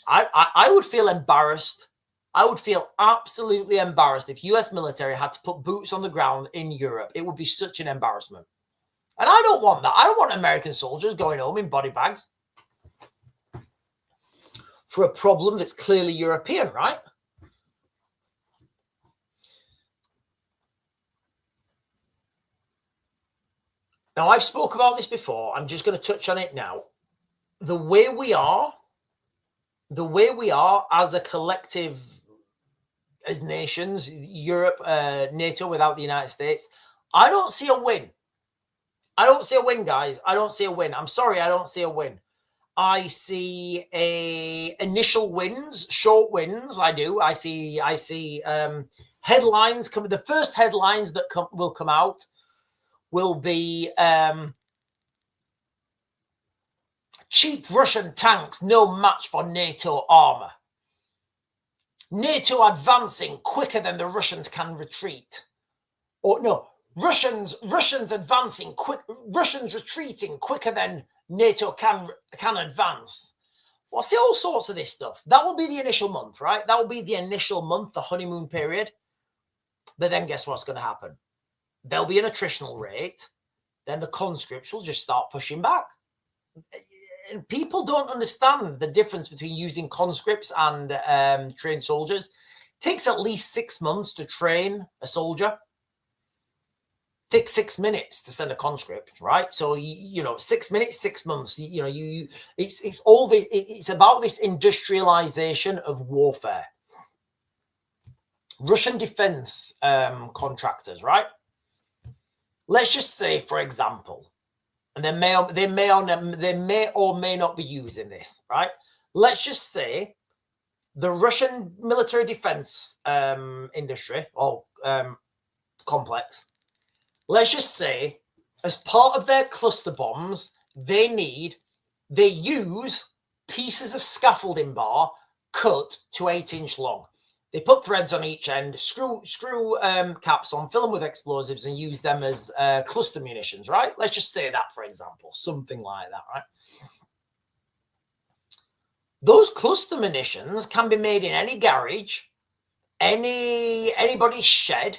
I would feel embarrassed. I would feel absolutely embarrassed if US military had to put boots on the ground in Europe. It would be such an embarrassment. And I don't want that. I don't want American soldiers going home in body bags for a problem that's clearly European, right? Now, I've spoke about this before. I'm just going to touch on it now. The way we are as a collective, as nations, Europe, NATO without the United States, I don't see a win. I don't see a win, guys. I don't see a win. I'm sorry, I don't see a win. I see initial wins, short wins. I do. I see headlines come. The first headlines that will come out will be cheap Russian tanks, no match for NATO armor. NATO advancing quicker than the Russians can retreat. Or no, Russians advancing quick. Russians retreating quicker than NATO can advance. Well, see all sorts of this stuff. That will be the initial month, right? That will be the initial month, the honeymoon period. But then guess what's going to happen? There'll be an attritional rate. Then the conscripts will just start pushing back. And people don't understand the difference between using conscripts and trained soldiers. It takes at least 6 months to train a soldier. It takes 6 minutes to send a conscript, right? So 6 minutes, 6 months. It's about this industrialization of warfare. Russian defense contractors, right? Let's just say, for example, and they may or may not be using this, right? Let's just say the Russian military defense industry or complex. Let's just say, as part of their cluster bombs, they use pieces of scaffolding bar cut to 8-inch long. They put threads on each end, screw caps on, fill them with explosives, and use them as cluster munitions, right? Let's just say that, for example, something like that, right? Those cluster munitions can be made in any garage, anybody's shed,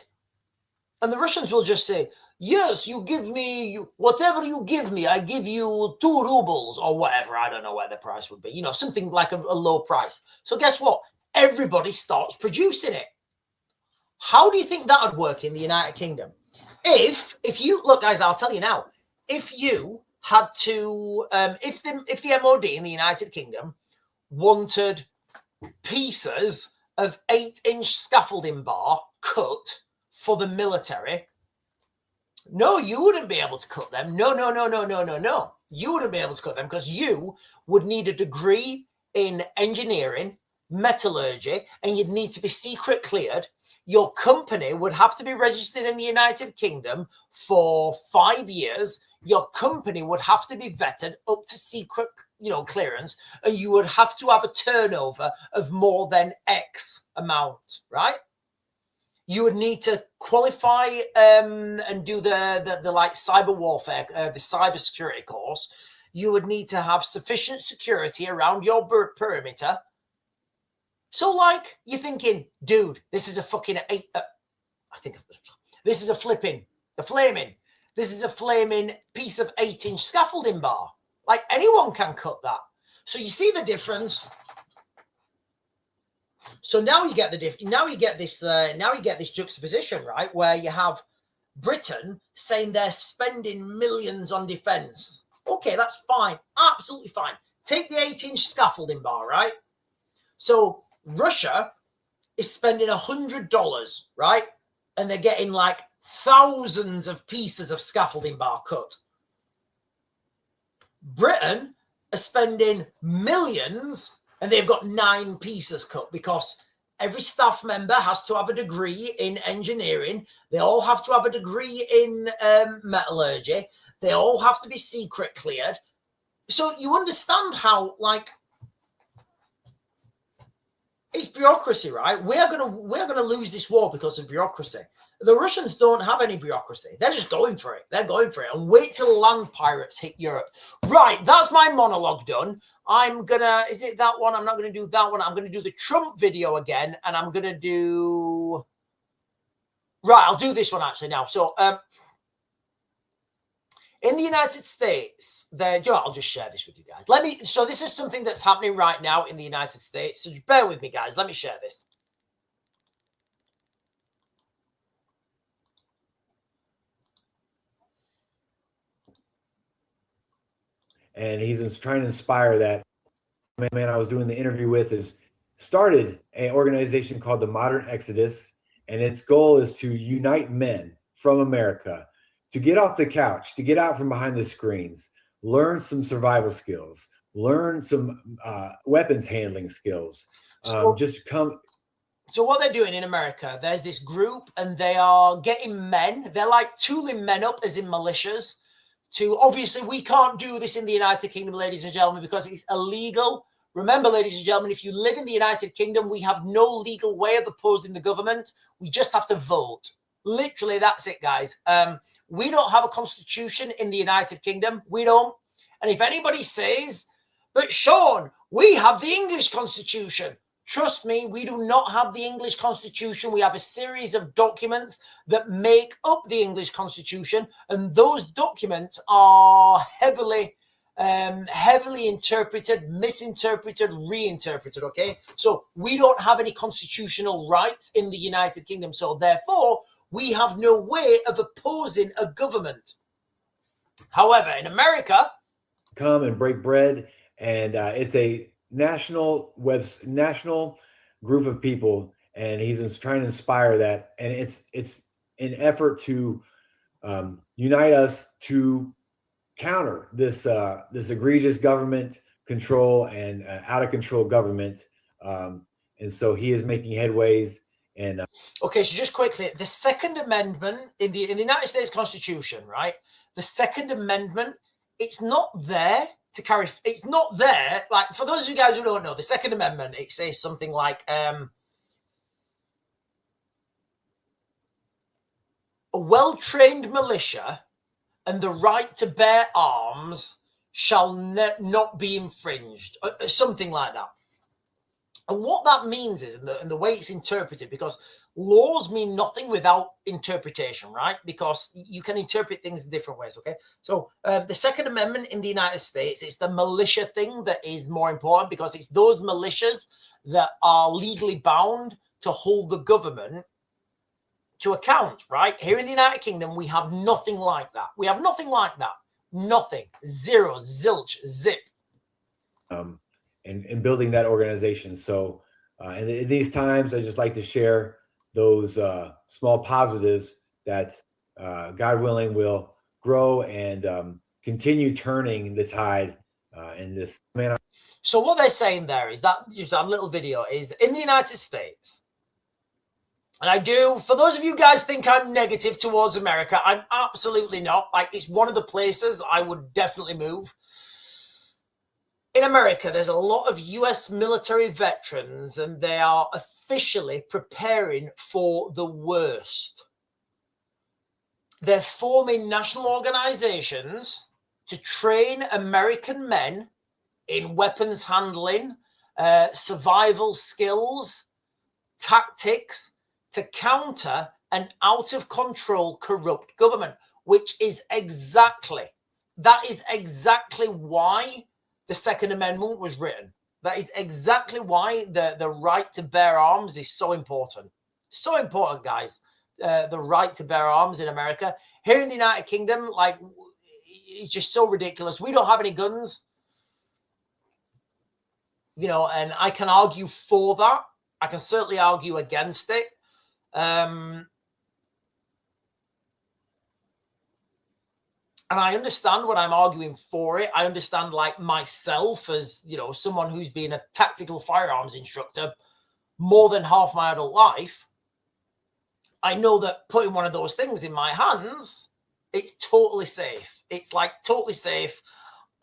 and the Russians will just say, yes, you give me whatever you give me, I give you 2 rubles or whatever. I don't know what the price would be, something like a low price. So guess what? Everybody starts producing it. How do you think that would work in the United Kingdom? If you look, guys, I'll tell you now. If you had to, if the MOD in the United Kingdom wanted pieces of 8-inch scaffolding bar cut for the military, no, you wouldn't be able to cut them. No. You wouldn't be able to cut them because you would need a degree in engineering, metallurgy, and you'd need to be secret cleared. Your company would have to be registered in the United Kingdom for 5 years. Your company would have to be vetted up to secret, clearance, and you would have to have a turnover of more than X amount, right? You would need to qualify and do the cyber warfare, the cyber security course. You would need to have sufficient security around your perimeter. So, like, you're thinking, dude, this is a fucking this is a flaming piece of 8-inch scaffolding bar. Like, anyone can cut that. So you see the difference. So now you get this juxtaposition, right, where you have Britain saying they're spending millions on defense. Okay, that's fine, absolutely fine. Take the 8-inch scaffolding bar, right? So Russia is spending $100, right, and they're getting like thousands of pieces of scaffolding bar cut. Britain are spending millions and they've got 9 pieces cut because every staff member has to have a degree in engineering. They all have to have a degree in metallurgy. They all have to be secret cleared. So you understand how, like, it's bureaucracy, right? We're gonna lose this war because of bureaucracy. The Russians don't have any bureaucracy. They're just going for it. They're going for it. And wait till land pirates hit Europe. Right, that's my monologue done. Is it that one? I'm not going to do that one. I'm going to do the Trump video again. And I'm going to do... Right, I'll do this one actually now. So, in the United States, I'll just share this with you guys. So this is something that's happening right now in the United States. So just bear with me, guys. Let me share this. And he's trying to inspire that man I was doing the interview with started an organization called the Modern Exodus, and its goal is to unite men from America to get off the couch, to get out from behind the screens, learn some survival skills, learn some weapons handling skills. So what they're doing in America, there's this group and they are getting men. They're like tooling men up as in militias. Obviously, we can't do this in the United Kingdom, ladies and gentlemen, because it's illegal. Remember, ladies and gentlemen, if you live in the United Kingdom, we have no legal way of opposing the government. We just have to vote. Literally, that's it, guys. We don't have a constitution in the United Kingdom. We don't. And if anybody says, but Sean, we have the English constitution. Trust me, we do not have the English constitution. We have a series of documents that make up the English constitution. And those documents are heavily interpreted, misinterpreted, reinterpreted, okay? So we don't have any constitutional rights in the United Kingdom. So therefore, we have no way of opposing a government. However, in America... Come and break bread. And it's a national group of people, and he's trying to inspire that. And it's an effort to unite us to counter this egregious government control and out of control government. And so he is making headways. And okay, so just quickly, the Second Amendment in the United States Constitution, right? The Second Amendment, it's not there to carry. It's not there. Like, for those of you guys who don't know, the Second Amendment, it says something like a well-trained militia and the right to bear arms shall not be infringed, something like that. And what that means is, and the way it's interpreted, because laws mean nothing without interpretation, right? Because you can interpret things in different ways, okay? So the Second Amendment in the United States, it's the militia thing that is more important, because it's those militias that are legally bound to hold the government to account, right? Here in the United Kingdom, we have nothing like that. We have nothing like that. Nothing. Zero. Zilch. Zip. And building that organization. So in these times, I just like to share those small positives that, God willing, will grow and continue turning the tide in this. So what they're saying there is that, just that little video, is in the United States, and I do, for those of you guys think I'm negative towards America, I'm absolutely not. Like, it's one of the places I would definitely move. In America, there's a lot of US military veterans, and they are officially preparing for the worst. They're forming national organizations to train American men in weapons handling, survival skills, tactics to counter an out of control corrupt government, which is exactly why the Second Amendment was written. That is exactly why the right to bear arms is so important. So important, guys. The right to bear arms in America. Here in the United Kingdom, like, it's just so ridiculous. We don't have any guns, you know, and I can argue for that. I can certainly argue against it. And I understand when I'm arguing for it. I understand, like, myself as, you know, someone who's been a tactical firearms instructor more than half my adult life. I know that putting one of those things in my hands, it's totally safe. It's like totally safe.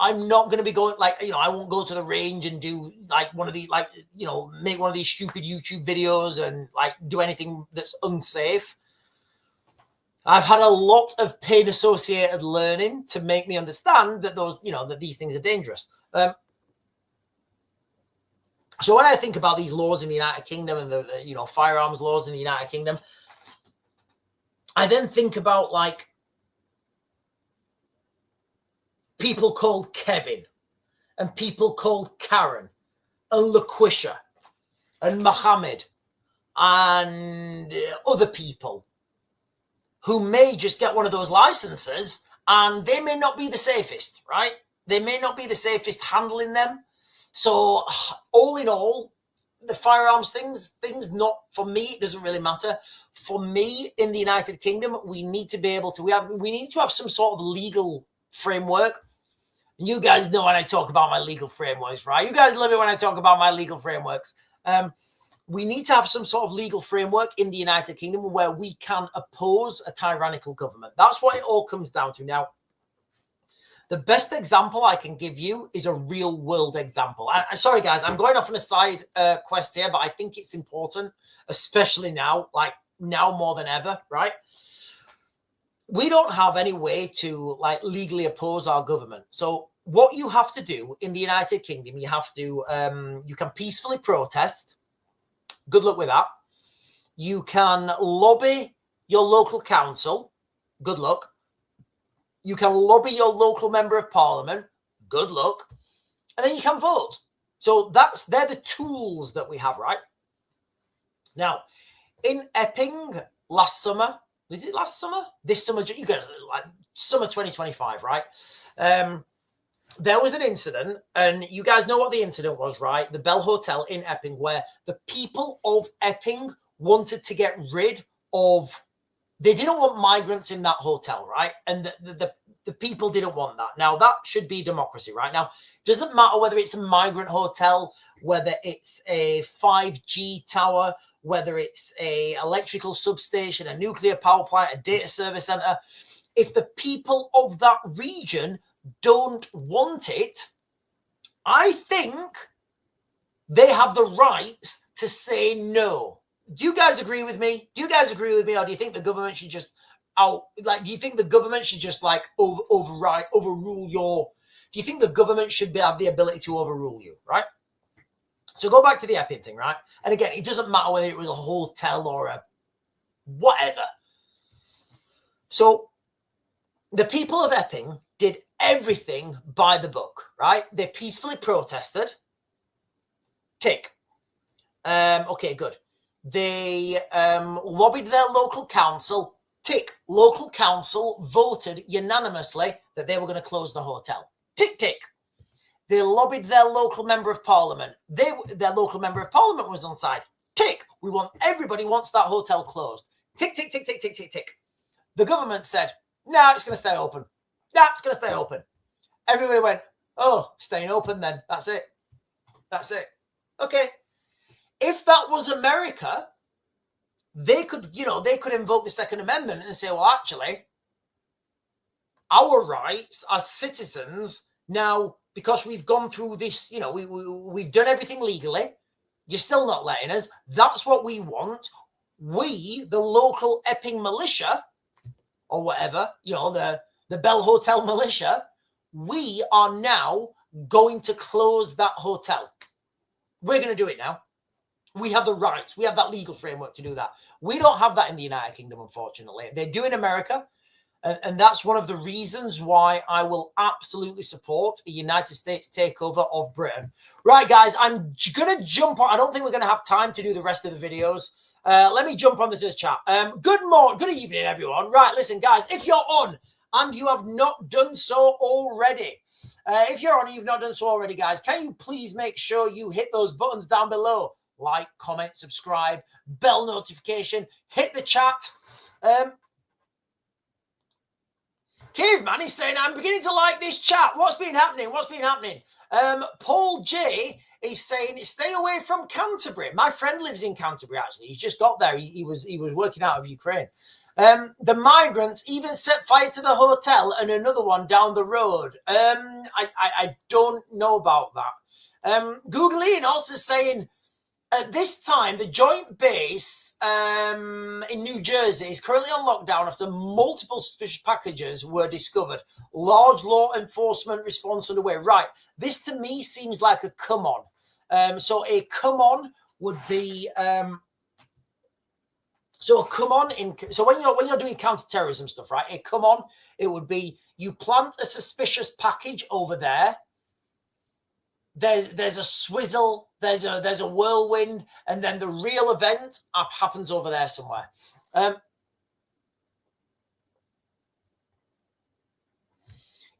I'm not going to be going, like, you know, I won't go to the range and do like one of the, like, you know, make one of these stupid YouTube videos and like do anything that's unsafe. I've had a lot of pain associated learning to make me understand that those, you know, that these things are dangerous. So when I think about these laws in the United Kingdom and the you know, firearms laws in the United Kingdom, I then think about like people called Kevin and people called Karen and LaQuisha and Mohammed and other people who may just get one of those licenses and they may not be the safest, right? They may not be the safest handling them. So all in all, the firearms things not for me, it doesn't really matter. For me in the United Kingdom, we need to be able to, we need to have some sort of legal framework. You guys know when I talk about my legal frameworks, right? You guys love it when I talk about my legal frameworks. We need to have some sort of legal framework in the United Kingdom where we can oppose a tyrannical government. That's what it all comes down to. Now, the best example I can give you is a real world example. Sorry, guys, I'm going off on a side quest here, but I think it's important, especially now, like now more than ever, right? We don't have any way to like legally oppose our government. So what you have to do in the United Kingdom, you have to, you can peacefully protest. Good luck with that. You can lobby your local council. Good luck. You can lobby your local member of parliament. Good luck. And then you can vote. So they're the tools that we have, right? Now, in Epping last summer, is it last summer? This summer, you get like summer 2025, right? There was an incident, and you guys know what the incident was, right? The Bell Hotel in Epping, where the people of Epping wanted to get rid of, they didn't want migrants in that hotel, right? And the people didn't want that. Now, that should be democracy, right? Now, it doesn't matter whether it's a migrant hotel, whether it's a 5G tower, whether it's a electrical substation, a nuclear power plant, a data service center. If the people of that region don't want it, I think they have the right to say no. Do you guys agree with me? Do you guys agree with me? Or do you think the government should just do you think the government should just like overrule your, do you think the government should have the ability to overrule you, right? So go back to the Epping thing, right? And again, it doesn't matter whether it was a hotel or a whatever. So the people of Epping did everything by the book, right? They peacefully protested. Tick. Okay, good. They lobbied their local council. Tick. Local council voted unanimously that they were going to close the hotel. Tick, tick. They lobbied their local member of parliament. Their local member of parliament was on side. Tick. Everybody wants that hotel closed. Tick, tick, tick, tick, tick, tick, tick. The government said, no, it's going to stay open. No, it's going to stay open. Everybody went, oh, staying open then. That's it. That's it. Okay. If that was America, they could invoke the Second Amendment and say, well, actually, our rights as citizens now, because we've gone through this, we've done everything legally. You're still not letting us. That's what we want. We, the local Epping militia, or whatever, the Bell Hotel militia, we are now going to close that hotel. We're going to do it now. We have the rights. We have that legal framework to do that. We don't have that in the United Kingdom, unfortunately. They do in America. And that's one of the reasons why I will absolutely support a United States takeover of Britain. Right, guys, I'm going to jump on. I don't think we're going to have time to do the rest of the videos. Let me jump on to the chat. Good evening, everyone. Right, listen, guys, if you're on and you have not done so already, if you're on and you've not done so already, guys, can you please make sure you hit those buttons down below? Like, comment, subscribe, bell notification, hit the chat. Caveman is saying, I'm beginning to like this chat. What's been happening? Paul J is saying, stay away from Canterbury. My friend lives in Canterbury, actually. He's just got there. He was working out of Ukraine. The migrants even set fire to the hotel and another one down the road. I don't know about that. Googling also saying, at this time, the Joint Base in New Jersey is currently on lockdown after multiple suspicious packages were discovered. Large law enforcement response underway. Right. This to me seems like a come on. So a come on would be so when you're doing counterterrorism stuff, right? A come on, it would be you plant a suspicious package over there. There's a swizzle, there's a whirlwind, and then the real event happens over there somewhere.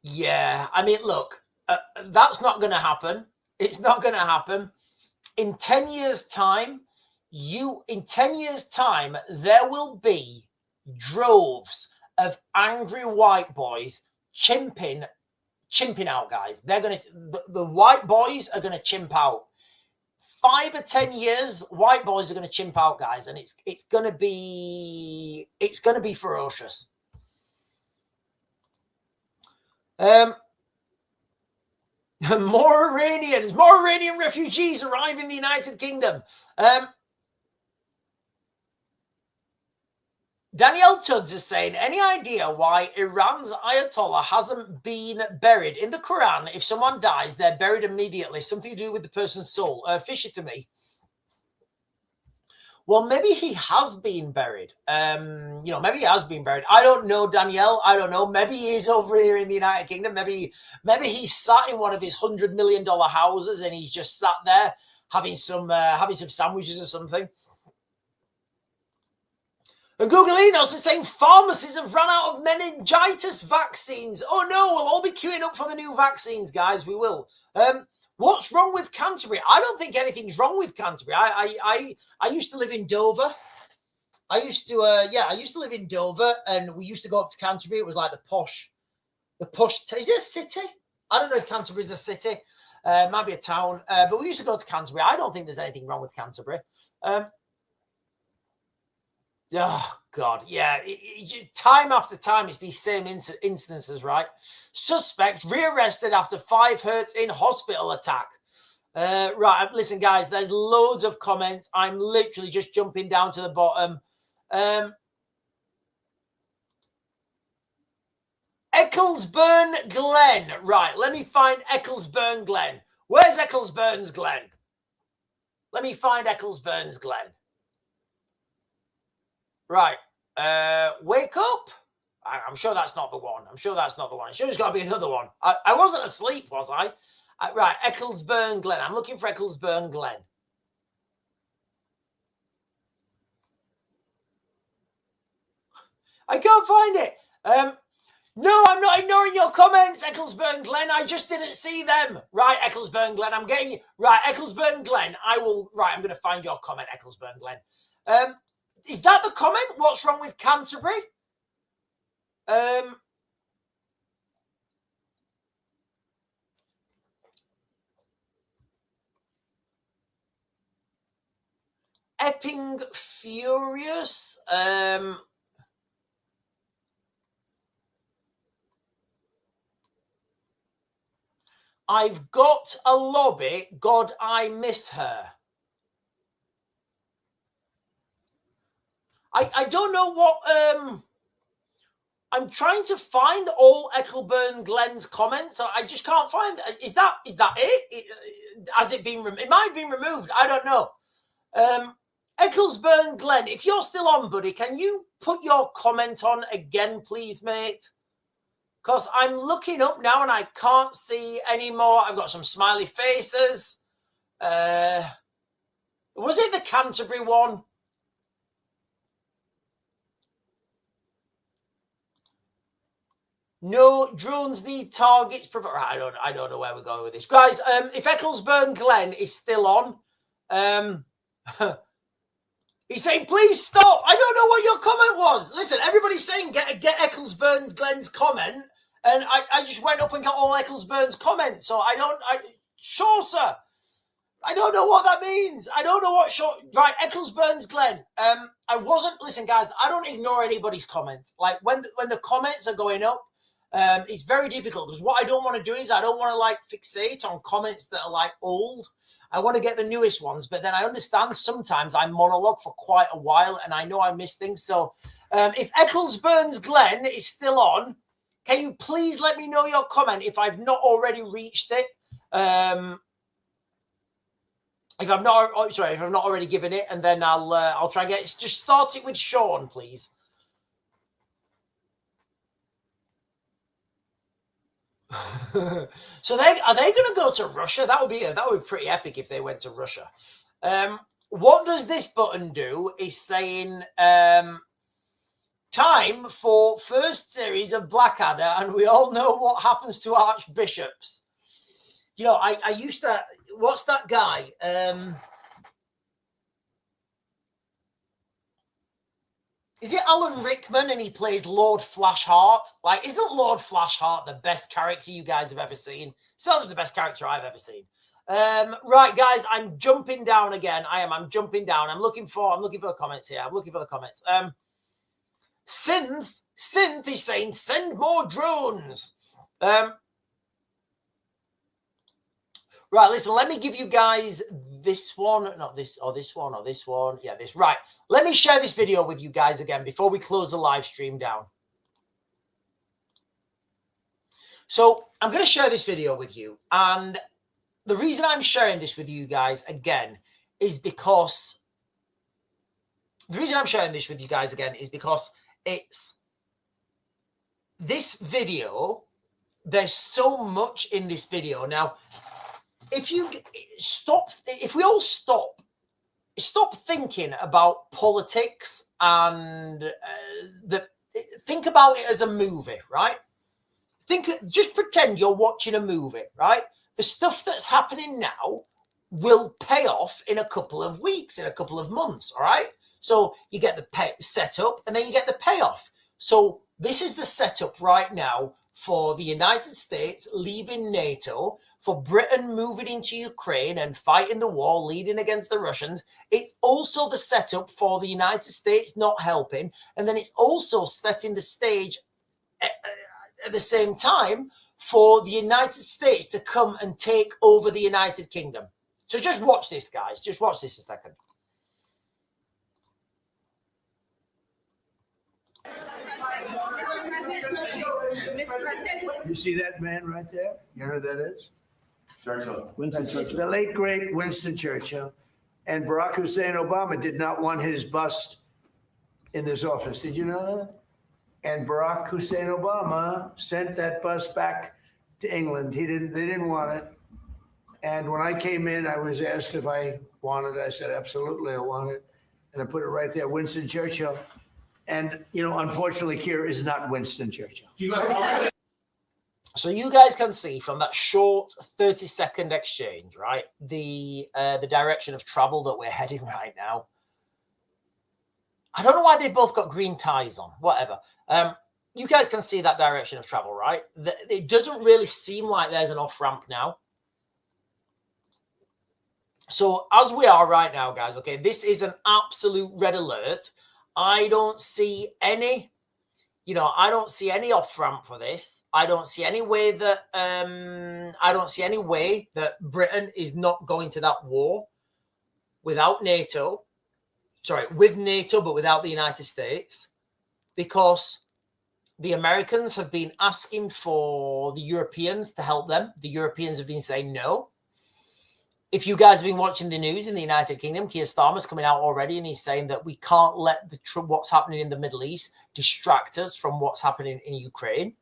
Yeah, I mean, look, that's not going to happen. It's not going to happen. In 10 years' time, there will be droves of angry white boys chimping out, guys. The white boys are going to chimp out. 5 or 10 years, white boys are going to chimp out, guys, and it's going to be ferocious. More Iranian refugees arrive in the United Kingdom. Danielle Tuds is saying, any idea why Iran's Ayatollah hasn't been buried? In the Quran, if someone dies, they're buried immediately. Something to do with the person's soul. Fisher to me. Well, maybe he has been buried. Maybe he has been buried. I don't know, Danielle. I don't know. Maybe he is over here in the United Kingdom. Maybe he's sat in one of his $100 million houses and he's just sat there having some sandwiches or something. And Googleinos is saying pharmacies have run out of meningitis vaccines. Oh no, we'll all be queuing up for the new vaccines, guys. We will. What's wrong with Canterbury? I don't think anything's wrong with Canterbury. I used to live in Dover. I used to live in Dover, and we used to go up to Canterbury. It was like the posh. Is it a city? I don't know if Canterbury's a city. It might be a town. But we used to go to Canterbury. I don't think there's anything wrong with Canterbury. Oh, God. Yeah. Time after time, it's these same instances, right? Suspect rearrested after 5 hurt in hospital attack. Right. Listen, guys, there's loads of comments. I'm literally just jumping down to the bottom. Ecclesbourne Glen. Right. Let me find Ecclesbourne Glen. Where's Ecclesbourne's Glen? Let me find Ecclesbourne's Glen. Right. Wake up. I'm sure that's not the one. I'm sure there's got to be another one. I wasn't asleep, was I? Right. Ecclesbourne Glen. I'm looking for Ecclesbourne Glen. I can't find it. No, I'm not ignoring your comments, Ecclesbourne Glen. I just didn't see them. Right, Ecclesbourne Glen. Ecclesbourne Glen. I'm going to find your comment, Ecclesbourne Glen. Is that the comment? What's wrong with Canterbury? Epping Furious. I've got a lobby. God, I miss her. I don't know I'm trying to find all Ecclesburn Glenn's comments. So I just can't find. Is that it? Has it been? It might have been removed. I don't know. Ecclesburn Glenn, if you're still on, buddy, can you put your comment on again, please, mate? Because I'm looking up now and I can't see any more. I've got some smiley faces. Was it the Canterbury one? No, drones need targets. I don't know where we're going with this, guys. If Ecclesburn Glenn is still on, he's saying, please stop. I don't know what your comment was. Listen, everybody's saying get Ecclesburn Glenn's comment, and I just went up and got all Ecclesburn's comments. So sure, sir. I don't know what that means. I don't know what right, Ecclesburn's Glenn. Listen, guys, I don't ignore anybody's comments. Like when the comments are going up, it's very difficult because what I don't want to do is I don't want to like fixate on comments that are like old. I want to get the newest ones, but then I understand sometimes I monologue for quite a while and I know I miss things. So if Ecclesburn's Glenn is still on, can you please let me know your comment if I've not already reached it? If I've not already given it, and then I'll try and get it. Just start it with Sean, please. So are they going to go to Russia? That would be pretty epic if they went to Russia. What does this button do? Is saying time for first series of Blackadder, and we all know what happens to archbishops. You know, I used to. What's that guy? Is it Alan Rickman and he plays Lord Flashheart? Like, isn't Lord Flashheart the best character you guys have ever seen? Certainly the best character I've ever seen. Right, guys, I'm jumping down again. I'm jumping down. I'm looking for the comments here. I'm looking for the comments. Synth is saying, send more drones. Right, listen, let me give you guys this one, not this, or this one, or this one. Yeah, this. Right, let me share this video with you guys again before we close the live stream down. So I'm going to share this video with you. And the reason I'm sharing this with you guys again is because it's this video. There's so much in this video. Now, if we all stop thinking about politics and think about it as a movie, right? Just pretend you're watching a movie, right? The stuff that's happening now will pay off in a couple of weeks, in a couple of months, all right? So you get the setup and then you get the payoff. So this is the setup right now for the United States leaving NATO, for Britain moving into Ukraine and fighting the war, leading against the Russians. It's also the setup for the United States not helping. And then it's also setting the stage at the same time for the United States to come and take over the United Kingdom. So just watch this, guys. Just watch this a second. You see that man right there? You know who that is? Churchill. Winston Churchill. The late, great Winston Churchill. And Barack Hussein Obama did not want his bust in this office. Did you know that? And Barack Hussein Obama sent that bust back to England. They didn't want it. And when I came in, I was asked if I wanted it. I said, absolutely, I want it. And I put it right there, Winston Churchill. And, you know, unfortunately, Keir is not Winston Churchill. So you guys can see from that short 30-second exchange, right, the direction of travel that we're heading right now. I don't know why they both got green ties on, whatever. You guys can see that direction of travel, right? It doesn't really seem like there's an off-ramp now. So as we are right now, guys, okay, this is an absolute red alert. I don't see any, I don't see any off-ramp for this. I don't see any way that Britain is not going to that war without NATO. Sorry, with NATO, but without the United States, because the Americans have been asking for the Europeans to help them. The Europeans have been saying no. If you guys have been watching the news in the United Kingdom, Keir Starmer's coming out already and he's saying that we can't let what's happening in the Middle East distract us from what's happening in Ukraine.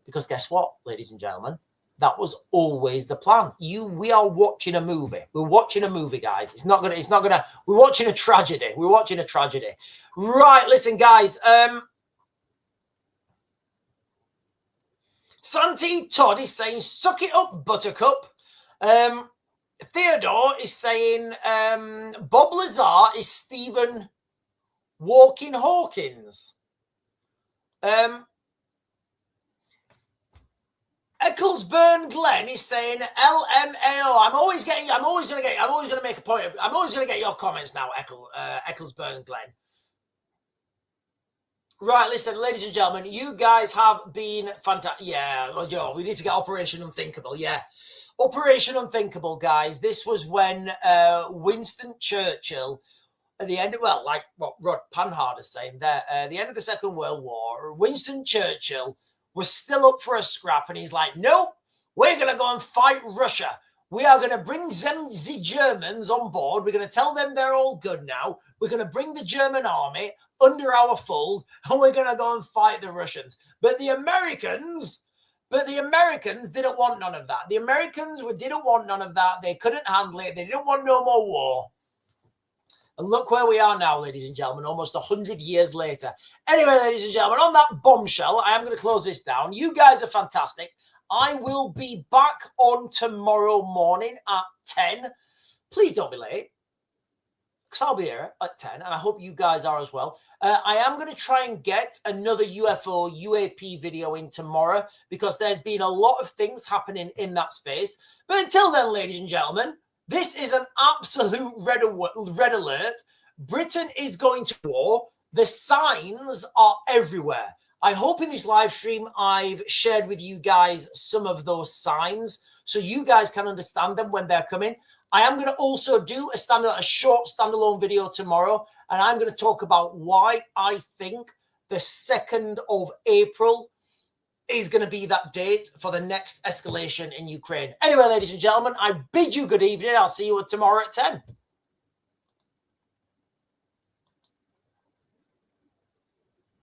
Because guess what, ladies and gentlemen? That was always the plan. We are watching a movie. We're watching a movie, guys. We're watching a tragedy. We're watching a tragedy. Right, listen, guys. Santi Todd is saying, suck it up, Buttercup. Theodore is saying, Bob Lazar is Stephen Walking Hawkins. Ecclesburn Glenn is saying LMAO. I'm always going to make a point. I'm always going to get your comments now, Ecclesburn Glenn. Right, listen, ladies and gentlemen, you guys have been fantastic. Yeah, Joe, we need to get Operation Unthinkable. Yeah, Operation Unthinkable, guys. This was when Winston Churchill, at the end of, well, like what Rod Panhard is saying there, the end of the Second World War, Winston Churchill was still up for a scrap, and he's like, nope, we're going to go and fight Russia. We are going to bring the Germans on board. We're going to tell them they're all good now. We're going to bring the German army under our fold, and we're going to go and fight the Russians. But the Americans didn't want none of that. The Americans didn't want none of that. They couldn't handle it. They didn't want no more war. And look where we are now, ladies and gentlemen, almost 100 years later. Anyway, ladies and gentlemen, on that bombshell, I am going to close this down. You guys are fantastic. I will be back on tomorrow morning at 10. Please don't be late, because I'll be here at 10, and I hope you guys are as well. I am going to try and get another UFO UAP video in tomorrow, because there's been a lot of things happening in that space. But until then, ladies and gentlemen, this is an absolute red alert. Britain is going to war. The signs are everywhere. I hope in this live stream I've shared with you guys some of those signs so you guys can understand them when they're coming. I am going to also do a short standalone video tomorrow, and I'm going to talk about why I think the 2nd of April is going to be that date for the next escalation in Ukraine. Anyway, ladies and gentlemen, I bid you good evening. I'll see you tomorrow at 10.